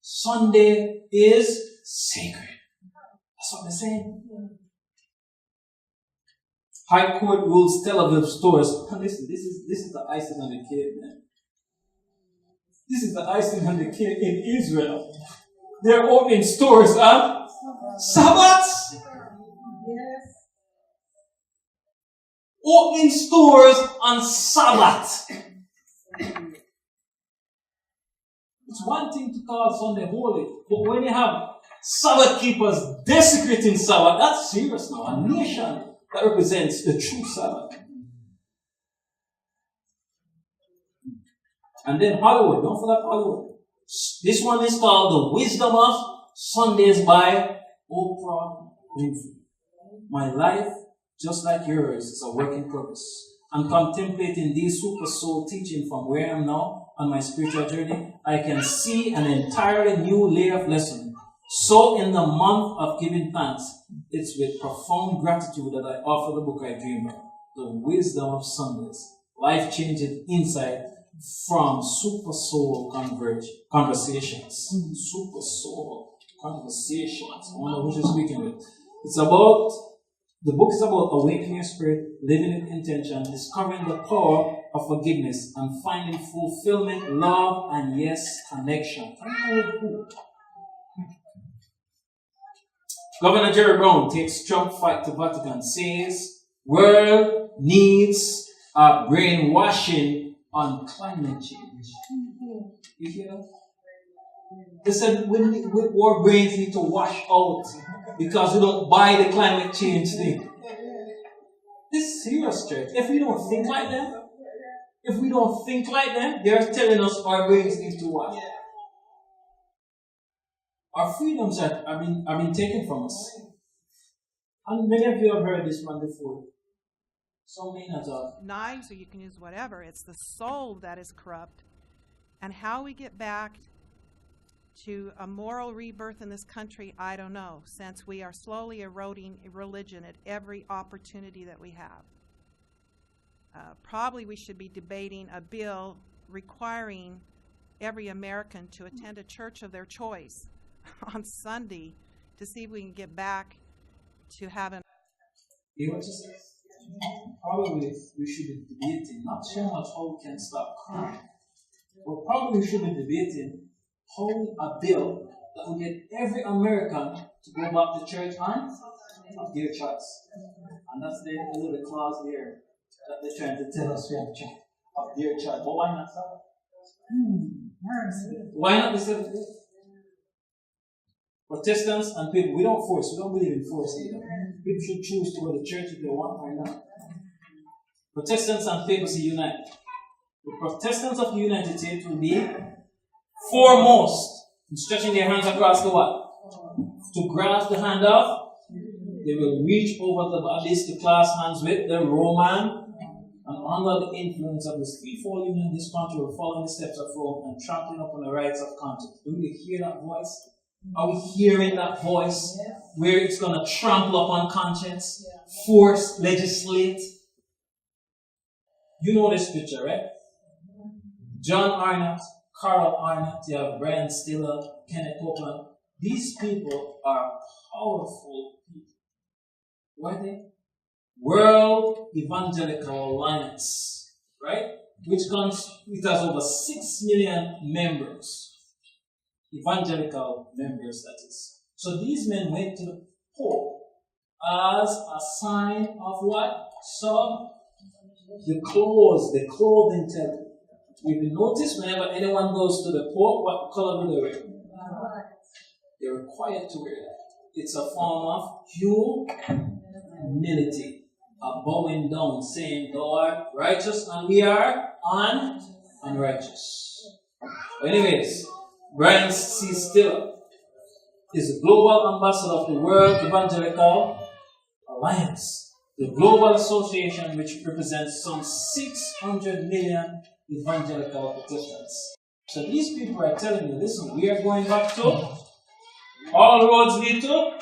Sunday is sacred. That's what they're saying. High Court rules Tel Aviv stores. And listen, this is the icing on the cake, man. This is the icing on the cake in Israel. They're opening stores on Sabbaths. Opening stores on Sabbath. It's one thing to call Sunday holy, but when you have Sabbath keepers desecrating Sabbath, that's serious now. A nation that represents the true Sabbath. And then Hollywood, don't forget Hollywood. This one is called The Wisdom of Sundays by Oprah Winfrey. My life, just like yours, is a work in progress. I'm contemplating these super soul teaching from where I am now on my spiritual journey. I can see an entirely new layer of lesson. So in the month of giving thanks, it's with profound gratitude that I offer the book I dreamed of, The Wisdom of Sundays, life-changing insight from Super Soul Conversations. Super Soul Conversations. I wonder who she's speaking with. The book is about awakening your spirit, living with intention, discovering the power of forgiveness, and finding fulfillment, love, and yes, connection. Governor Jerry Brown takes Trump fight to Vatican, says world needs a brainwashing on climate change. You hear that? They said our brains need to wash out because we don't buy the climate change thing. This is serious, church. If we don't think like them, they're telling us our brains need to wash. Our freedoms have been taken from us. And many of you have heard this one before. So many of us. Knives, or you can use whatever. It's the soul that is corrupt. And how we get back to a moral rebirth in this country, I don't know, since we are slowly eroding religion at every opportunity that we have. Probably we should be debating a bill requiring every American to attend a church of their choice on Sunday to see if we can get back to having. You know what you say? Probably we should be debating not so much how we can stop crime, but probably we should be debating how a bill that will get every American to go back to church on of their choice. And that's the little clause there that they're trying to tell us we have to of their choice. But why not stop? Why not instead of this? Protestants and people, we don't believe in force either. People should choose to go to church if they want or not. Protestants and papacy unite. The Protestants of the United States will be foremost in stretching their hands across the what? To grasp the hand of. They will reach over the bodies to clasp hands with the Roman, and under the influence of this threefold union, this country will follow in the steps of Rome and trampling upon the rights of conscience. Do we hear that voice? Are we hearing that voice where it's going to trample upon conscience, force, legislate? You know this picture, right? John Arnott, Carl Arnott, you have Brian Stiller, Kenneth Copeland. These people are powerful people. What are they? World Evangelical Alliance, right? It has over 6 million members. Evangelical members, that is. So these men went to the Pope as a sign of what? The clothing temple. You will notice whenever anyone goes to the Pope, what color do they wear? They're required to wear that. It's a form of humility. are bowing down, saying, Thou art righteous and we are unrighteous. Anyways, Brian C. Stiller is the global ambassador of the World Evangelical Alliance, the global association which represents some 600 million evangelical Protestants. So these people are telling you, listen, we are going back to all roads lead to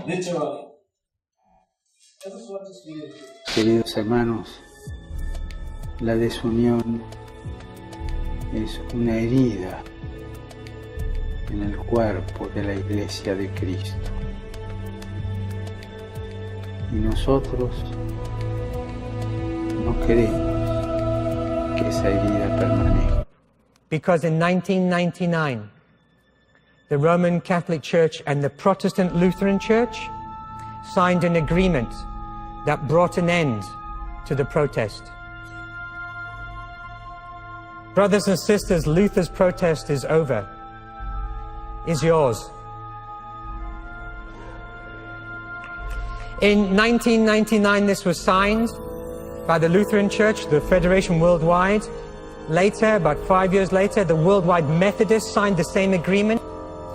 literally. Queridos hermanos, la desunión es una herida en el cuerpo de la Iglesia de Cristo. Y nosotros no queremos que esa herida permanezca. Because in 1999, the Roman Catholic Church and the Protestant Lutheran Church signed an agreement that brought an end to the protest. Brothers and sisters, Luther's protest is over. Is yours. In 1999, this was signed by the Lutheran Church, the Federation Worldwide. Later, about 5 years later, the Worldwide Methodists signed the same agreement.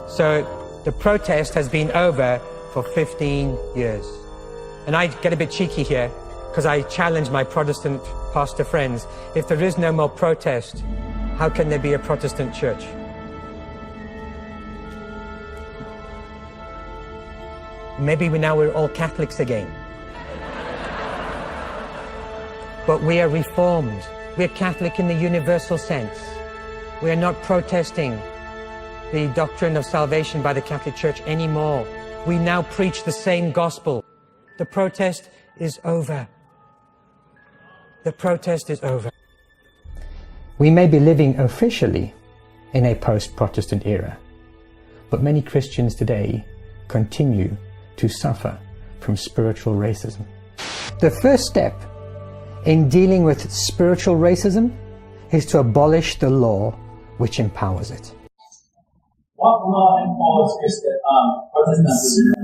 So the protest has been over for 15 years. And I get a bit cheeky here, because I challenge my Protestant pastor friends. If there is no more protest, how can there be a Protestant church? Maybe we're all Catholics again. But we are Reformed. We're Catholic in the universal sense. We are not protesting the doctrine of salvation by the Catholic Church anymore. We now preach the same gospel. The protest is over. The protest is over. We may be living officially in a post-Protestant era, but many Christians today continue to suffer from spiritual racism. The first step in dealing with spiritual racism is to abolish the law which empowers it. What law empowers Protestantism?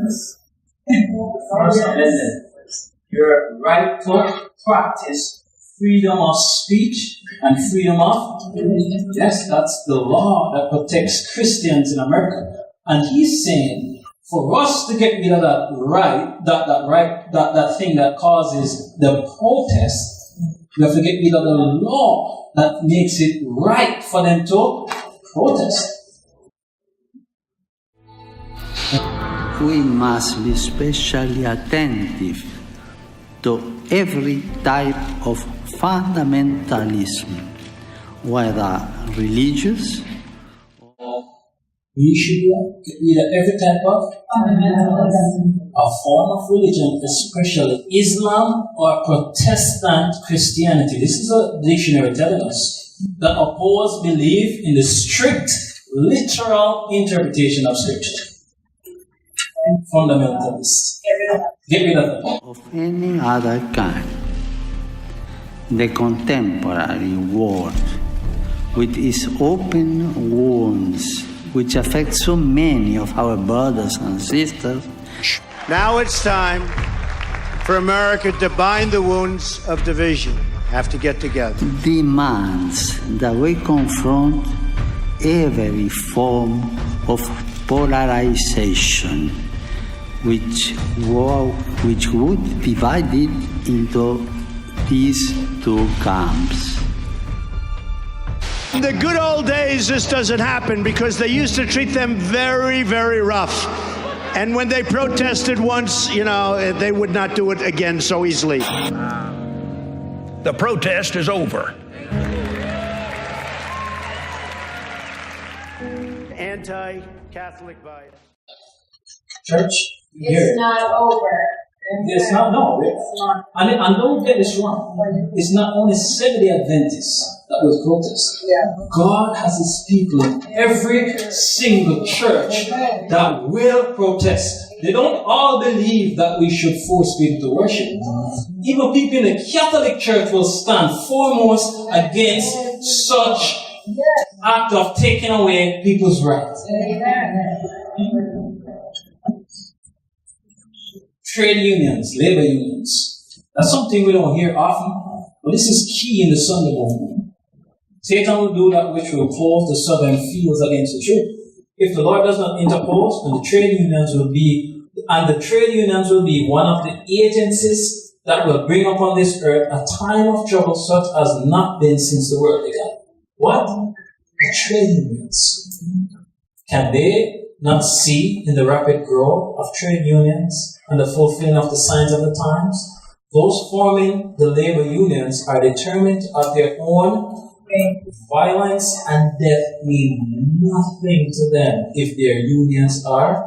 First Amendment. Your right to practice freedom of speech and freedom of religion. Yes, that's the law that protects Christians in America. And he's saying, for us to get rid of that thing that causes the protest, we have to get rid of the law that makes it right for them to protest. We must be especially attentive to every type of fundamentalism, whether religious. We should get rid of every type of fundamentalism, a form of religion, especially Islam or Protestant Christianity. This is a dictionary telling us that oppose belief in the strict, literal interpretation of Scripture. Fundamentalists. Get rid of them. Of any other kind. The contemporary world, with its open wounds, which affect so many of our brothers and sisters. Now it's time for America to bind the wounds of division. Have to get together. Demands that we confront every form of polarization, which would divide it into these two camps. In the good old days, this doesn't happen because they used to treat them very, very rough. And when they protested once, they would not do it again so easily. The protest is over. Anti-Catholic bias. Church, it's not over. It's not, no. And don't get this wrong. It's not only Seventh-day Adventists that will protest. Yeah. God has His people in every single church that will protest. They don't all believe that we should force people to worship. Even people in the Catholic Church will stand foremost against such act of taking away people's rights. Trade unions, labor unions, That's something we don't hear often, but this is key in the Sunday movement. Satan will do that which will oppose the southern fields against the truth. If the Lord does not interpose, then the trade unions will be one of the agencies that will bring upon this earth a time of trouble such as not been since the world began. What? The trade unions. Can they not see in the rapid growth of trade unions and the fulfilling of the signs of the times? Those forming the labor unions are determined of their own. Violence and death mean nothing to them if their unions are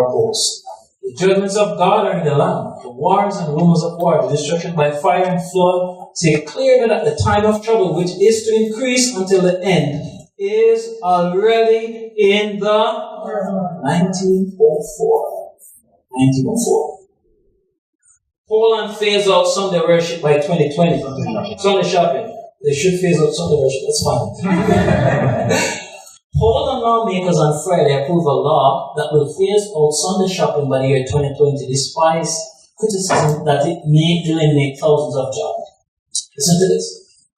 opposed. The judgments of God are in the land. The wars and rumors of war, the destruction by fire and flood, say clear that at the time of trouble, which is to increase until the end, is already in the 1904. Poland phased out Sunday worship by 2020. Sunday shopping. They should phase out Sunday worship. That's fine. Poland lawmakers on Friday approved a law that will phase out Sunday shopping by the year 2020, despite criticism that it may eliminate thousands of jobs. Listen to this.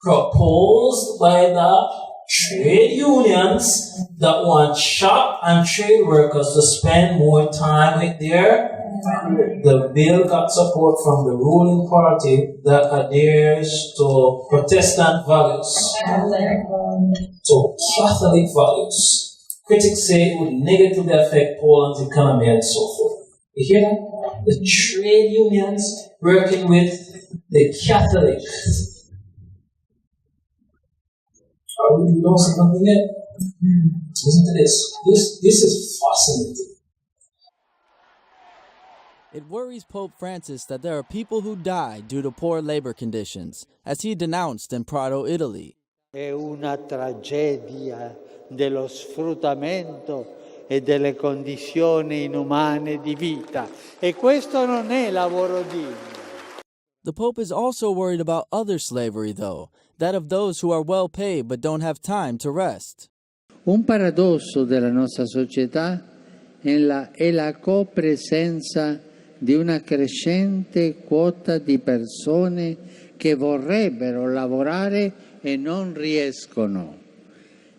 Proposed by the trade unions that want shop and trade workers to spend more time with the bill got support from the ruling party that adheres to Protestant values, to Catholic values. Critics say it would negatively affect Poland's economy and so forth. You hear that? The trade unions working with the Catholics. We don't see nothing yet. Listen to this. This is fascinating. It worries Pope Francis that there are people who die due to poor labor conditions, as he denounced in Prato, Italy. È una tragedia dello sfruttamento e delle condizioni inumane di vita. E questo non è lavoro digno. The Pope is also worried about other slavery, though, that of those who are well paid but don't have time to rest. Un paradosso della nostra società è la copresenza di una crescente quota di persone che vorrebbero lavorare e non riescono,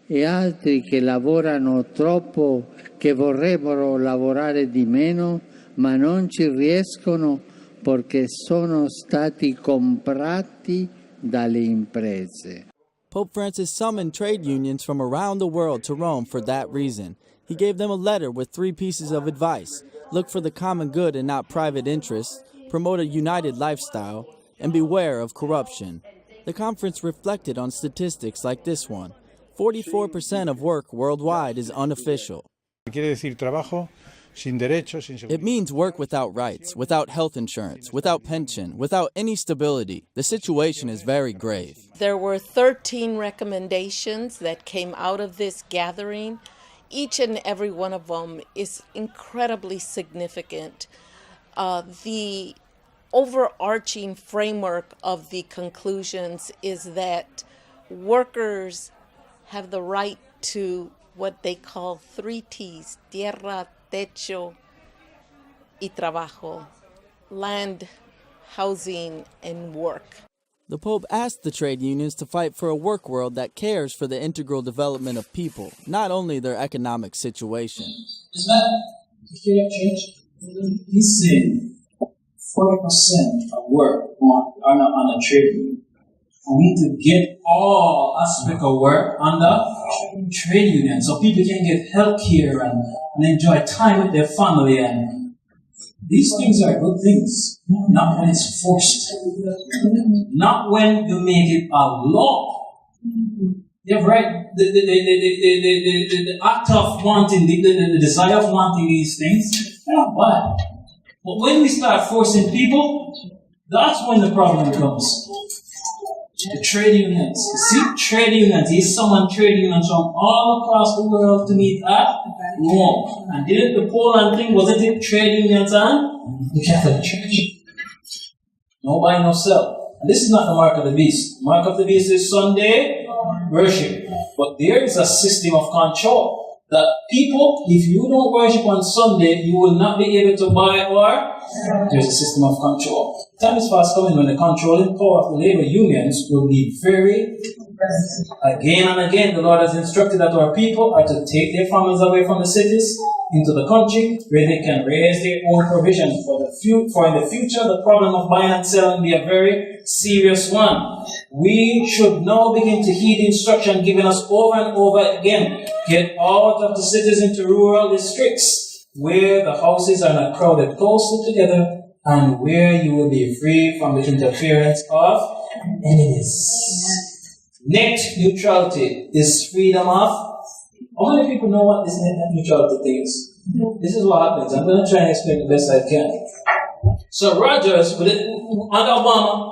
e altri che lavorano troppo, che vorrebbero lavorare di meno, ma non ci riescono perché sono stati comprati dalle imprese. Pope Francis summoned trade unions from around the world to Rome for that reason. He gave them a letter with 3 pieces of advice. Look for the common good and not private interests, promote a united lifestyle, and beware of corruption. The conference reflected on statistics like this one. 44% of work worldwide is unofficial. It means work without rights, without health insurance, without pension, without any stability. The situation is very grave. There were 13 recommendations that came out of this gathering. Each and every one of them is incredibly significant. The overarching framework of the conclusions is that workers have the right to what they call 3 T's, tierra, techo, y trabajo, land, housing, and work. The Pope asked the trade unions to fight for a work world that cares for the integral development of people, not only their economic situation. Is that the hear that change? He's saying 40% of work are not on a trade union. We need to get all aspects of work under trade union so people can get health care and enjoy time with their family. And these things are good things, not when it's forced, not when you make it a law. You're right. The act of wanting, the desire of wanting these things, they're not bad. But when we start forcing people, that's when the problem comes. The trade unions. You see, trade unions. He's summoned trade unions from all across the world to meet at Rome. And didn't the Poland thing, wasn't it trade unions and the Catholic Church? No buy, no sell. And this is not the mark of the beast. The mark of the beast is Sunday worship. But there is a system of control that people, if you don't worship on Sunday, you will not be able to buy or there's a system of control. Time is fast coming when the controlling power of the labor unions will be very, again and again, the Lord has instructed that our people are to take their families away from the cities into the country where they can raise their own provisions for in the future the problem of buying and selling be a very serious one. We should now begin to heed the instruction given us over and over again. Get out of the cities into rural districts where the houses are not crowded closely together and where you will be free from the interference of enemies. Net neutrality is freedom of. How many people know what this net neutrality thing is? This is what happens. I'm going to try and explain the best I can. So Rogers, under Obama,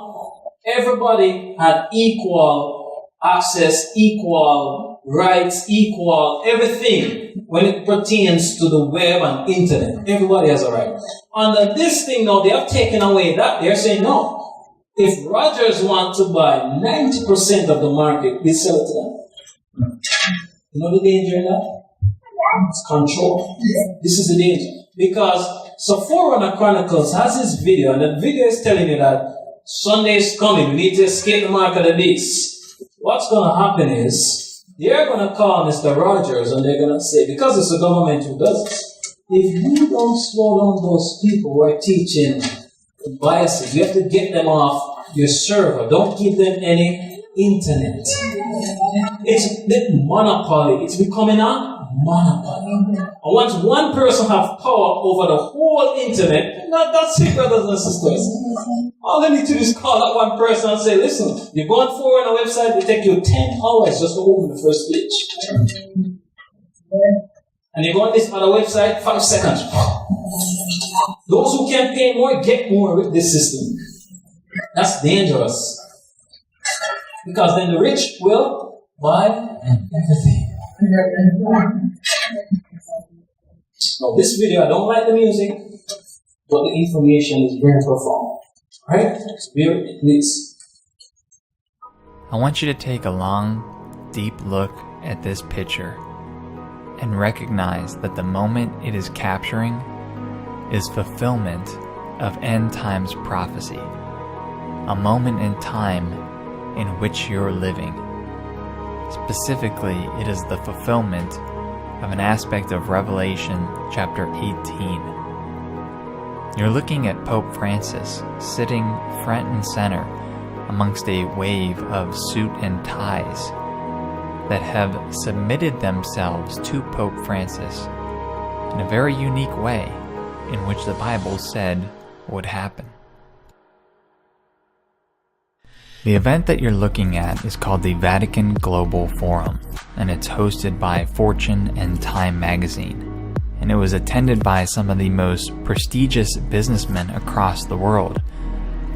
everybody had equal access, equal rights, equal everything when it pertains to the web and internet. Everybody has a right. Under this thing now, they have taken away that. They're saying no. If Rogers want to buy 90% of the market, we sell it to them. You know the danger in that? It's control. This is the danger. Because so Forerunner Chronicles has this video, and that video is telling you that Sunday is coming. We need to escape the mark of the beast. What's going to happen is they're going to call Mr. Rogers and they're going to say, because it's the government who does this, if you don't slow down those people who are teaching biases, you have to get them off your server. Don't give them any internet. It's the monopoly. It's becoming a monopoly. And once one person has power over the whole internet, that's it, brothers and sisters. All they need to do is call that one person and say, listen, you're going forward on a website, it take you 10 hours just to open the first page. And you go on this other website, 5 seconds. Those who can pay more get more with this system. That's dangerous. Because then the rich will buy everything. Now this video, I don't like the music, but the information is very profound. Right? So bear with me, please. I want you to take a long, deep look at this picture and recognize that the moment it is capturing is fulfillment of end times prophecy, a moment in time in which you're living. Specifically, it is the fulfillment of an aspect of Revelation chapter 18. You're looking at Pope Francis sitting front and center amongst a wave of suit and ties that have submitted themselves to Pope Francis in a very unique way in which the Bible said would happen. The event that you're looking at is called the Vatican Global Forum, and it's hosted by Fortune and Time magazine, and it was attended by some of the most prestigious businessmen across the world.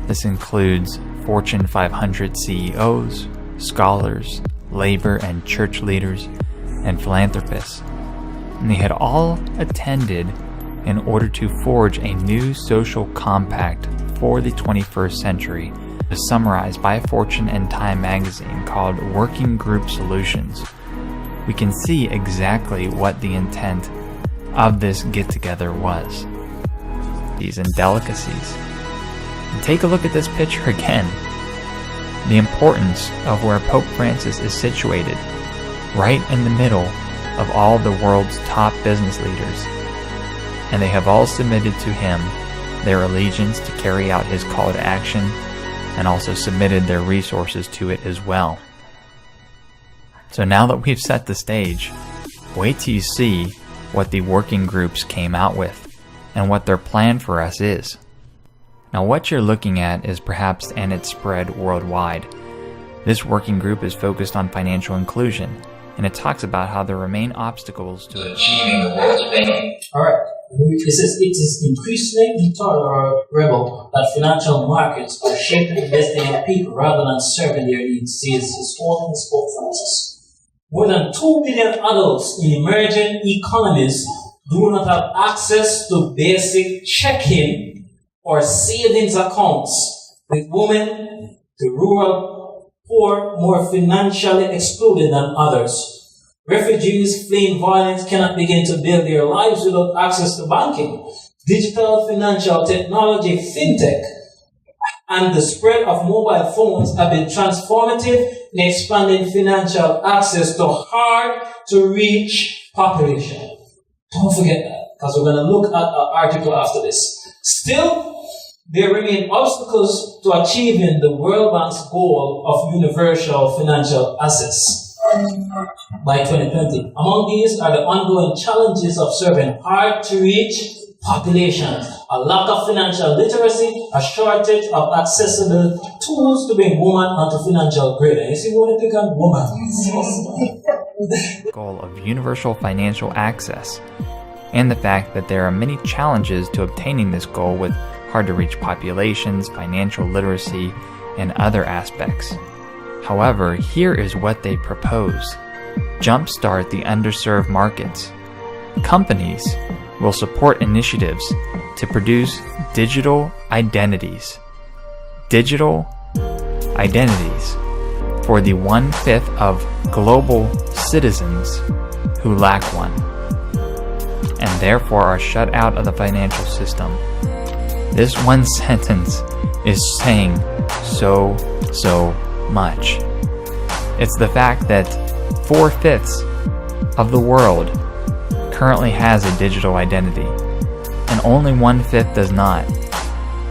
This includes Fortune 500 CEOs, scholars, labor and church leaders, and philanthropists, and they had all attended in order to forge a new social compact for the 21st century, as summarized by Fortune and Time magazine, called Working Group Solutions. We can see exactly what the intent of this get-together was. These indelicacies. And take a look at this picture again. The importance of where Pope Francis is situated, right in the middle of all the world's top business leaders. And they have all submitted to him their allegiance to carry out his call to action, and also submitted their resources to it as well. So now that we've set the stage, wait till you see what the working groups came out with and what their plan for us is. Now what you're looking at is perhaps and it's spread worldwide. This working group is focused on financial inclusion, and it talks about how there remain obstacles to achieving the world's aim. Alright, it says it is increasingly intolerable that financial markets are shaping the destiny of people rather than serving their needs, says His Holiness Pope Francis. More than 2 billion adults in emerging economies do not have access to basic checking or savings accounts, with women, the rural poor, more financially excluded than others. Refugees fleeing violence cannot begin to build their lives without access to banking. Digital financial technology, fintech, and the spread of mobile phones have been transformative in expanding financial access to hard-to-reach population. Don't forget that, because we're going to look at an article after this. Still, there remain obstacles to achieving the World Bank's goal of universal financial access by 2020. Among these are the ongoing challenges of serving hard-to-reach populations, a lack of financial literacy, a shortage of accessible tools to bring women onto financial grid. And you see what I pick on woman? Goal of universal financial access, and the fact that there are many challenges to obtaining this goal with hard-to-reach populations, financial literacy, and other aspects. However, here is what they propose. Jumpstart the underserved markets. Companies will support initiatives to produce digital identities. Digital identities for the 1/5 of global citizens who lack one, and therefore are shut out of the financial system. This one sentence is saying so much. It's the fact that 4/5 of the world currently has a digital identity, and only 1/5 does not.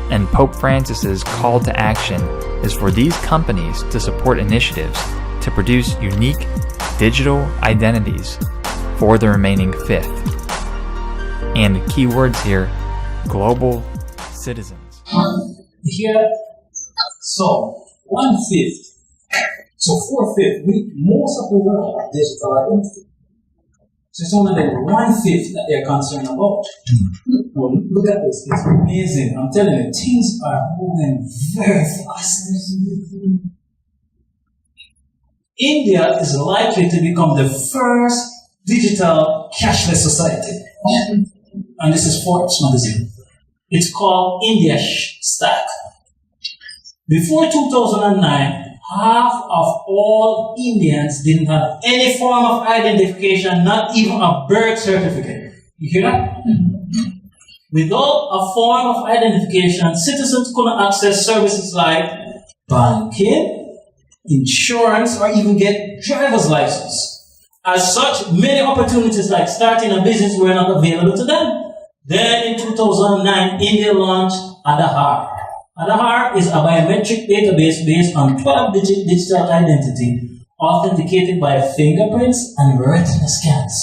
And Pope Francis's call to action is for these companies to support initiatives to produce unique digital identities for the remaining 1/5. And key words here, global citizens. Here, so 1/5, so 4/5, most of the world are digital identity. So it's only the 1/5 that they're concerned about. Well, look at this, it's amazing. I'm telling you, things are moving very fast. India is likely to become the first digital cashless society. And this is Forbes magazine. It's called India Stack. Before 2009, half of all Indians didn't have any form of identification, not even a birth certificate. You hear that? Without a form of identification, citizens couldn't access services like banking, insurance, or even get driver's license. As such, many opportunities like starting a business were not available to them. Then in 2009, India launched Aadhaar. Aadhaar is a biometric database based on 12-digit digital identity, authenticated by fingerprints and retina scans.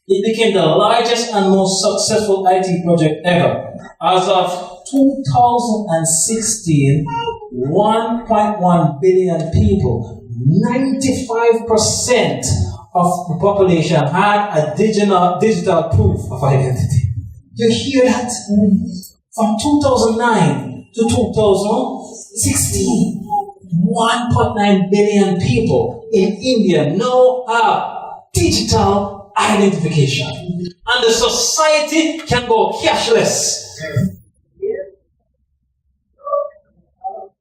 It became the largest and most successful IT project ever. As of 2016, 1.1 billion people, 95% of the population had a digital proof of identity. You hear that? From 2009 to 2016, 1.9 billion people in India now have digital identification. And the society can go cashless.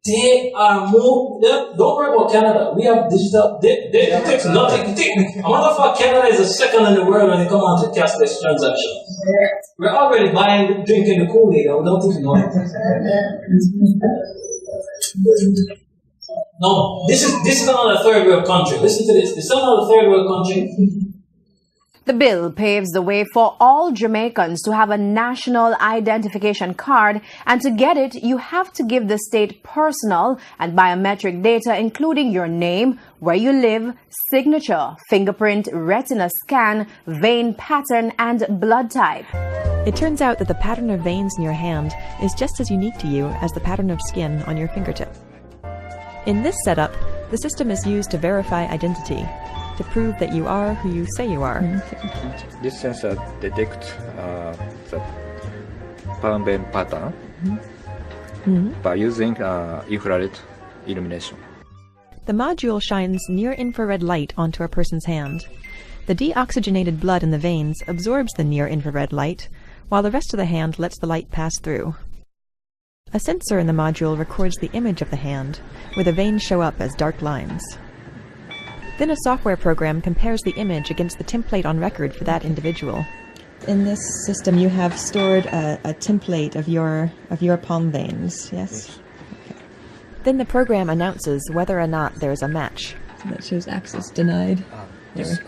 They are more, don't worry about Canada. We have digital, they take nothing. A matter of fact, Canada is the second in the world when it comes on to cashless transactions. We're already buying, drinking the Kool-Aid, we don't even know it. No, this is another third world country. Listen to this. This is another third world country. The bill paves the way for all Jamaicans to have a national identification card, and to get it, you have to give the state personal and biometric data, including your name, where you live, signature, fingerprint, retina scan, vein pattern, and blood type. It turns out that the pattern of veins in your hand is just as unique to you as the pattern of skin on your fingertip. In this setup, the system is used to verify identity, to prove that you are who you say you are. This sensor detects the palm vein pattern by using infrared illumination. The module shines near-infrared light onto a person's hand. The deoxygenated blood in the veins absorbs the near-infrared light, while the rest of the hand lets the light pass through. A sensor in the module records the image of the hand, where the veins show up as dark lines. Then a software program compares the image against the template on record for that individual. In this system, you have stored a template of your palm veins, yes? Okay. Then the program announces whether or not there's a match. That shows access denied. Yes.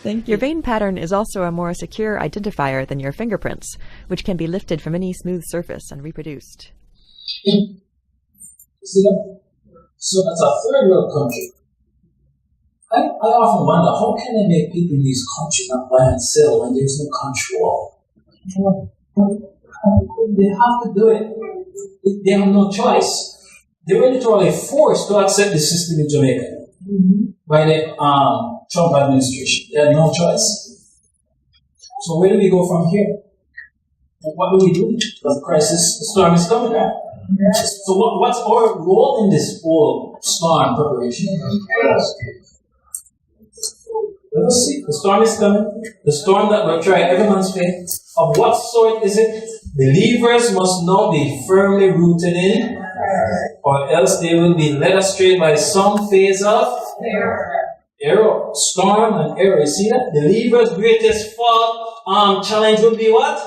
Thank you. Your vein pattern is also a more secure identifier than your fingerprints, which can be lifted from any smooth surface and reproduced. See that? So that's a third world country. I often wonder, how can they make people in these countries not buy and sell when there's no control? They have to do it. They have no choice. They were literally forced to accept the system in Jamaica by the Trump administration. They had no choice. So where do we go from here? What do we do? Because the crisis, the storm is coming, right? So what's our role in this whole storm preparation? Let us see. The storm is coming. The storm that will try every man's faith. Of what sort is it? Believers must now be firmly rooted in, or else they will be led astray by some phase of error. Storm and error. You see that? Believers' greatest fault challenge will be what?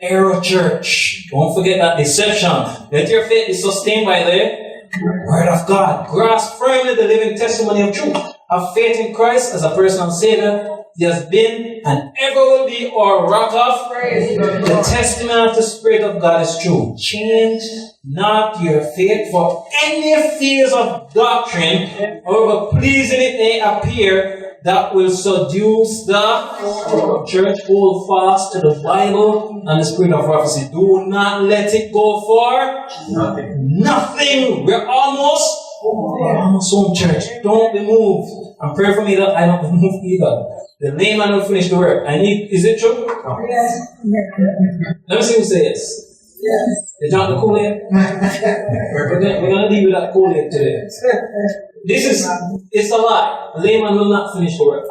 Error church. Don't forget that deception. Let your faith be sustained by the Word of God. Grasp firmly the living testimony of truth. Have faith in Christ as a personal Savior. He has been and ever will be our rock of praise. The testament of the Spirit of God is true. Change not your faith for any phase of doctrine, however pleasing it may appear, that will seduce the church. Hold fast to the Bible and the spirit of prophecy. Do not let it go for nothing. We're almost home, church. Don't be moved. And pray for me that I don't be moved either. The layman will finish the work. Is it true? Yes. Let me see who says yes. Yes. You drank the Kool-Aid? We're going to leave with that Kool-Aid today. It's a lie. The layman will not finish the work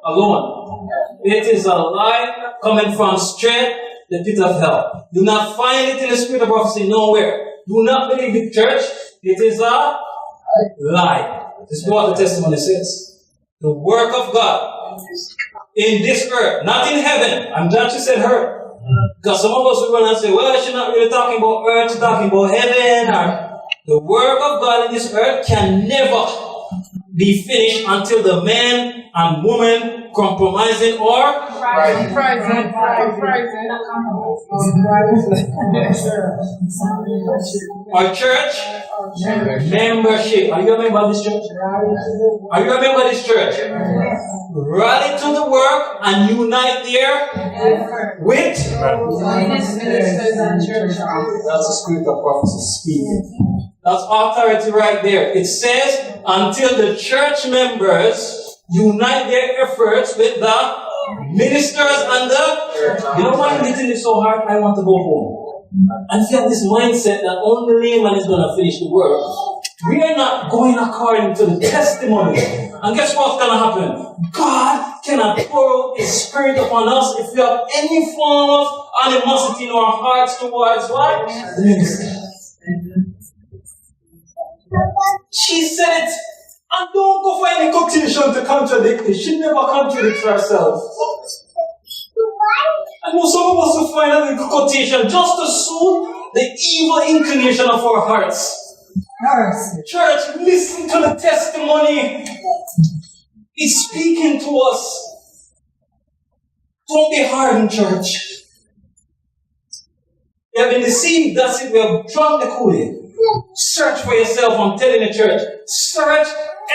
alone. It is a lie coming from straight the pit of hell. Do not find it in the spirit of prophecy nowhere. Do not believe it, church. It is a lie. This is what the testimony says. The work of God in this earth, not in heaven. I'm glad you said earth. Because some of us will run and say, well, she's not really talking about earth, she's talking about heaven. Or the work of God in this earth can never be finished until the man and woman compromising or our church membership. Are you a member of this church? Are you a member of this church? Rally to the work and unite there with. That's the spirit of prophecy speaking. That's authority right there. It says, until the church members unite their efforts with the ministers and the. You know why I'm hitting it so hard? I want to go home. And if you have this mindset that only the layman is going to finish the work, we are not going according to the testimony. And guess what's going to happen? God cannot pour out His Spirit upon us if we have any form of animosity in our hearts towards what? The minister. She said it, and don't go for any quotation to contradict it. She never contradicts herself. I know some of us will find out in quotation just to soothe the evil inclination of our hearts. Church, listen to the testimony. It's speaking to us. Don't be hardened, church. You have been deceived, that's it. We have drunk the Kool-Aid. Search for yourself, I'm telling the church. Search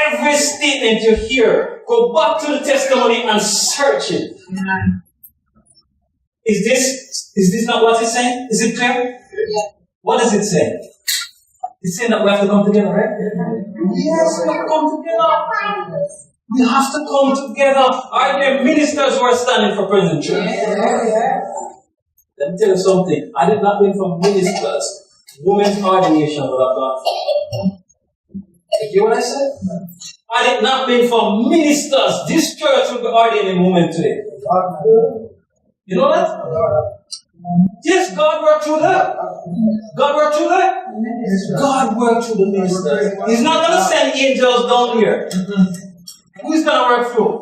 every statement you hear. Go back to the testimony and search it. Is this not what it's saying? Is it clear? Yeah. What does it say? It's saying that we have to come together, right? Yes, we have to come together. We have to come together. Are there ministers who are standing for President Trump? Yeah. Let me tell you something. I did not win for ministers. Women's ordination would have gone for. You hear what I said? I did not mean for ministers. This church will be ordaining women today. You know that? Yes, God worked through that. God worked through that. God worked through the ministers. He's not going to send angels down here. Who's going to work through?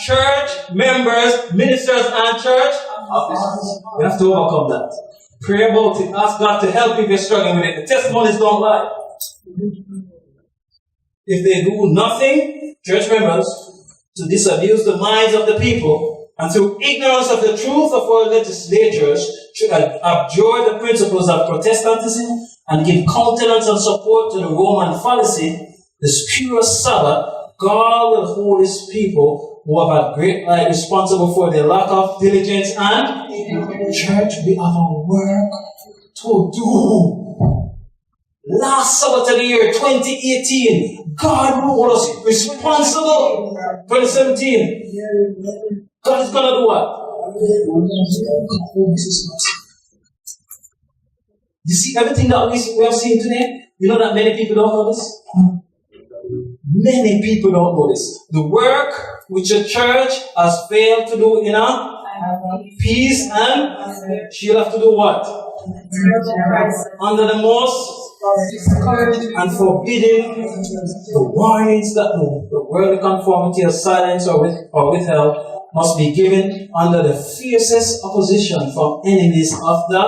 Church members, ministers, and church officers. We have to overcome that. Pray about it. Ask God to help you if you're struggling with it. The testimonies don't lie. If they do nothing, church members, to disabuse the minds of the people and through ignorance of the truth of our legislatures should abjure the principles of Protestantism and give countenance and support to the Roman fallacy, the spurious Sabbath, God will hold his people who have had great light responsible for their lack of diligence and church. We have a work to do. Last Sabbath of the year 2018, God hold us responsible. 2017, God is gonna do what? You see everything that we have seen today? You know that many people don't know this? Many people don't know this. The work which the church has failed to do in a peace and she'll have to do what? Under the most and forbidding the warnings that the worldly conformity of silence or withheld must be given under the fiercest opposition from enemies of the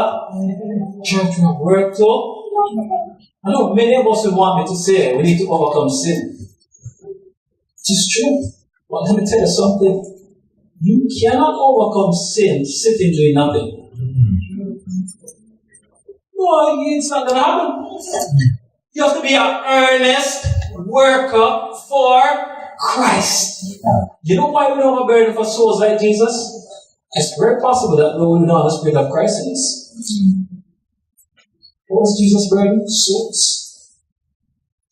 church we have worked to. I know many of us would want me to say we need to overcome sin. It is true. But let me tell you something. You cannot overcome sin sitting doing nothing. No, it's not going to happen. You have to be an earnest worker for Christ. You know why we don't have a burden for souls like Jesus? It's very possible that we will not have the Spirit of Christ in us. What was Jesus' burden? Souls.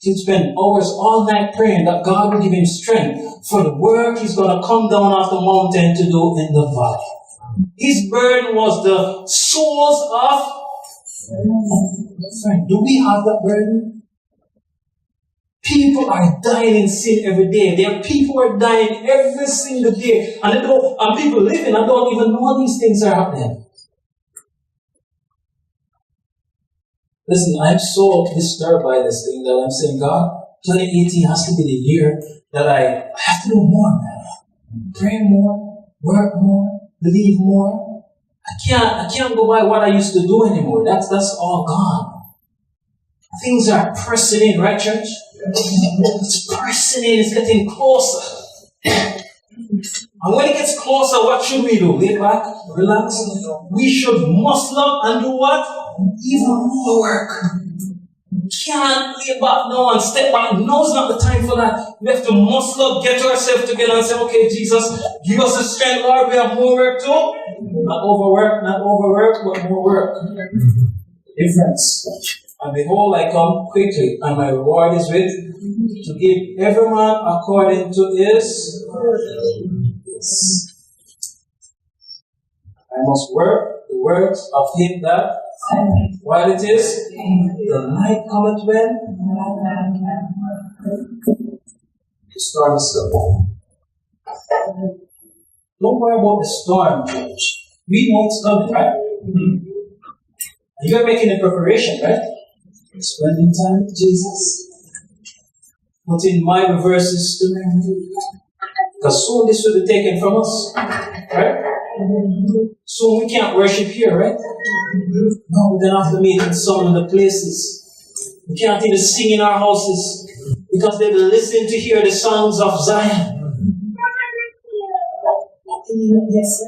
He'd spend hours all night praying that God would give him strength for the work he's going to come down off the mountain to do in the valley. His burden was the souls of friend. Do we have that burden? People are dying in sin every day. There are people who are dying every single day, and people living and don't even know these things are happening. Listen, I'm so disturbed by this thing that I'm saying, God, 2018 has to be the year that I have to do more, man. Pray more, work more, believe more. I can't go by what I used to do anymore. That's all gone. Things are pressing in, right, church? It's pressing in, it's getting closer. And when it gets closer, what should we do? Lay back, relax. We should muscle up and do what? Even more work. We can't lay back now and step back. Now's not the time for that. We have to muscle up, get ourselves together and say, okay, Jesus, give us the strength, Lord. We have more work too. Not overwork, but more work. Difference. And behold, I come quickly, and my reward is with to give every man according to his. I must work the works of him that while it is the night cometh when the storm is coming. Don't worry about the storm, church. We know it's coming, right? And you're making a preparation, right? Spending time with Jesus. Putting Bible verses to memory. Because soon this will be taken from us. Right? Soon we can't worship here, right? No, we're going to have to meet in some of the places. We can't even sing in our houses. Because they'll be listening to hear the songs of Zion. Yes,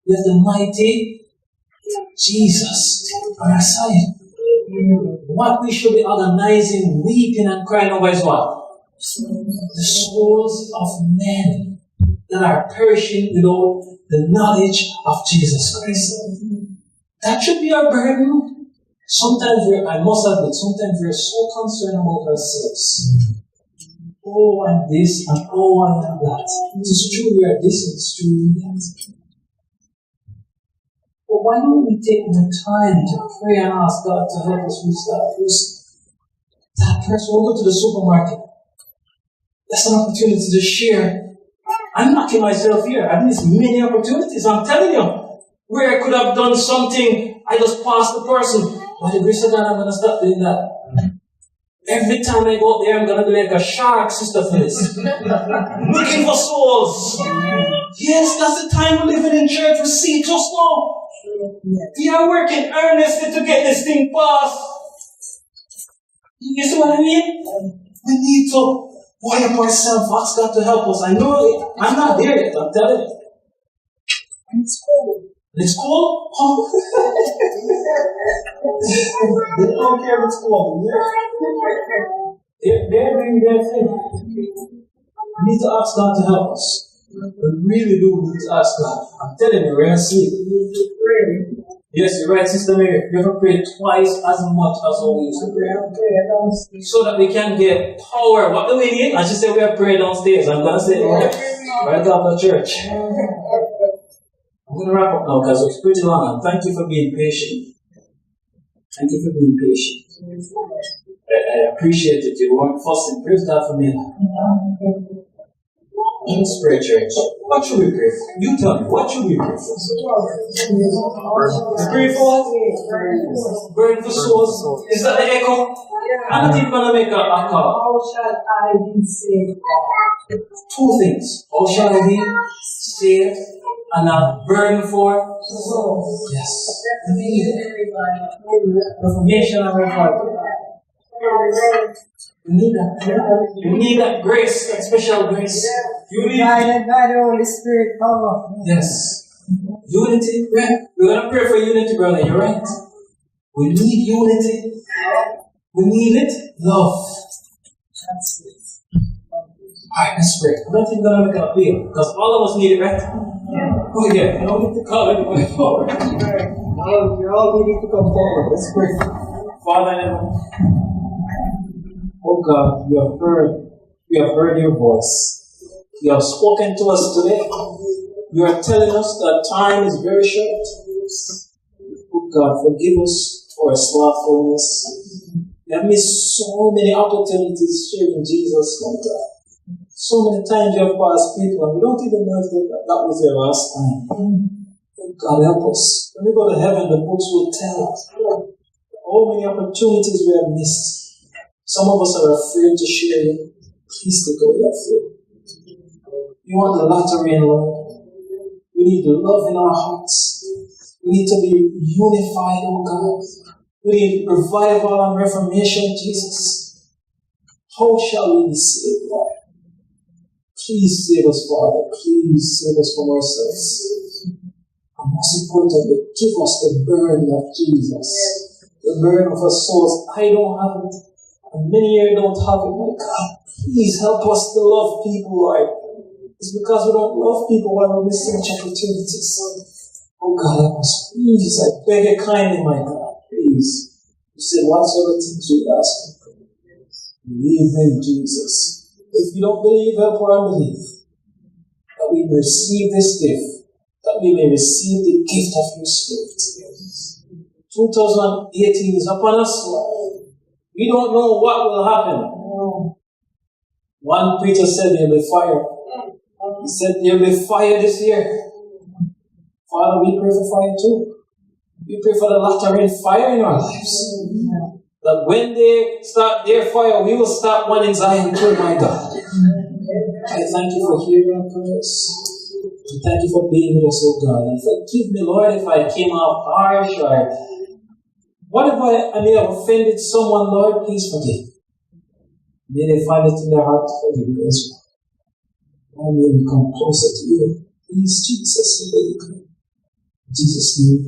there's the mighty Jesus on our side. What we should be organizing, weeping and crying over is what? The souls of men that are perishing without the knowledge of Jesus Christ. That should be our burden. Sometimes I must admit, sometimes we're so concerned about ourselves. Oh, I'm this, and oh, I am that. It is true we are this, and it's true we are that. But why don't we take more time to pray and ask God to help us reach that person? That person will go to the supermarket. That's an opportunity to share. I'm knocking myself here. I've missed many opportunities. I'm telling you, where I could have done something, I just passed the person. By the grace of God, I'm going to stop doing that. Every time I go there, I'm gonna be like a shark, Sister Phyllis. Looking for souls. Yes, that's the time we're living in church. We see it just now. We are working earnestly to get this thing passed. You see what I mean? We need to wire up ourselves. Ask God to help us. I know it. I'm not there yet, I'm telling you. It's cool. It's cool? Oh. They don't care if it's cool. They're doing their thing. We need to ask God to help us. We really do need to ask God. I'm telling you, we're going to see it. Yes, you're right, Sister Mary. We have to pray twice as much as what we used to pray. So that we can get power. What do we need? I should say we have prayer downstairs. I'm going to say it right after church. I'm going to wrap up now because it's pretty long. And thank you for being patient. Thank you for being patient. I appreciate it. You weren't fussing. Praise God for me. Let's pray, church. What should we pray for? You tell me. What should we pray for? Pray for what? Burn for souls. Is that the echo? I'm not even going to make a call. How shall I be saved? Two things. How shall I be saved and not burn for? Yes. Reformation and revival. You need that. You need that grace, that special grace. You need guided by the Holy Spirit power. Yes. Unity. We're going to pray for unity, brother. You're right. We need unity. We need it. Love. Alright, let's pray. I'm not even going to make an appeal because all of us need it, right? Oh, yeah. You don't need to call anybody forward. You all need to come forward. Let's pray. Father in heaven. Oh God, you have heard your voice. You have spoken to us today. You are telling us that time is very short. Oh God, forgive us for our slothfulness. We have missed so many opportunities sharing Jesus, my God. So many times you have passed people and we don't even know if that was your last time. Oh God, help us. When we go to heaven, the books will tell us how many opportunities we have missed. Some of us are afraid to share it. Please take away that fear. We want the lottery in love. We need love in our hearts. We need to be unified, oh God. We need revival and reformation, Jesus. How shall we be saved, Lord? Please save us, Father. Please save us from ourselves. And most importantly, give us the burden of Jesus. The burden of our souls. I don't have it. And many here don't have it, my God. Please help us to love people, Lord. It's because we don't love people why we're missing such opportunities. Oh God, help us. Please, I beg you kindly, my God. Please. You said whatsoever things we ask for. Believe in Jesus. If you don't believe, help our unbelief. That we may receive this gift. That we may receive the gift of your Spirit. 2018 is upon us, Lord. We don't know what will happen. One preacher said there'll be fire. He said there'll be fire this year. Father, we pray for fire too. We pray for the latter rain fire in our lives. That when they start their fire, we will start one in Zion too, my God. I thank you for hearing our prayers. And thank you for being with us, oh God. And forgive me, Lord, if I came out harsh or what if I may have offended someone, Lord? Please forgive. May they find it in their heart to forgive me as well. May we come closer to you. Please, Jesus, in Jesus' name.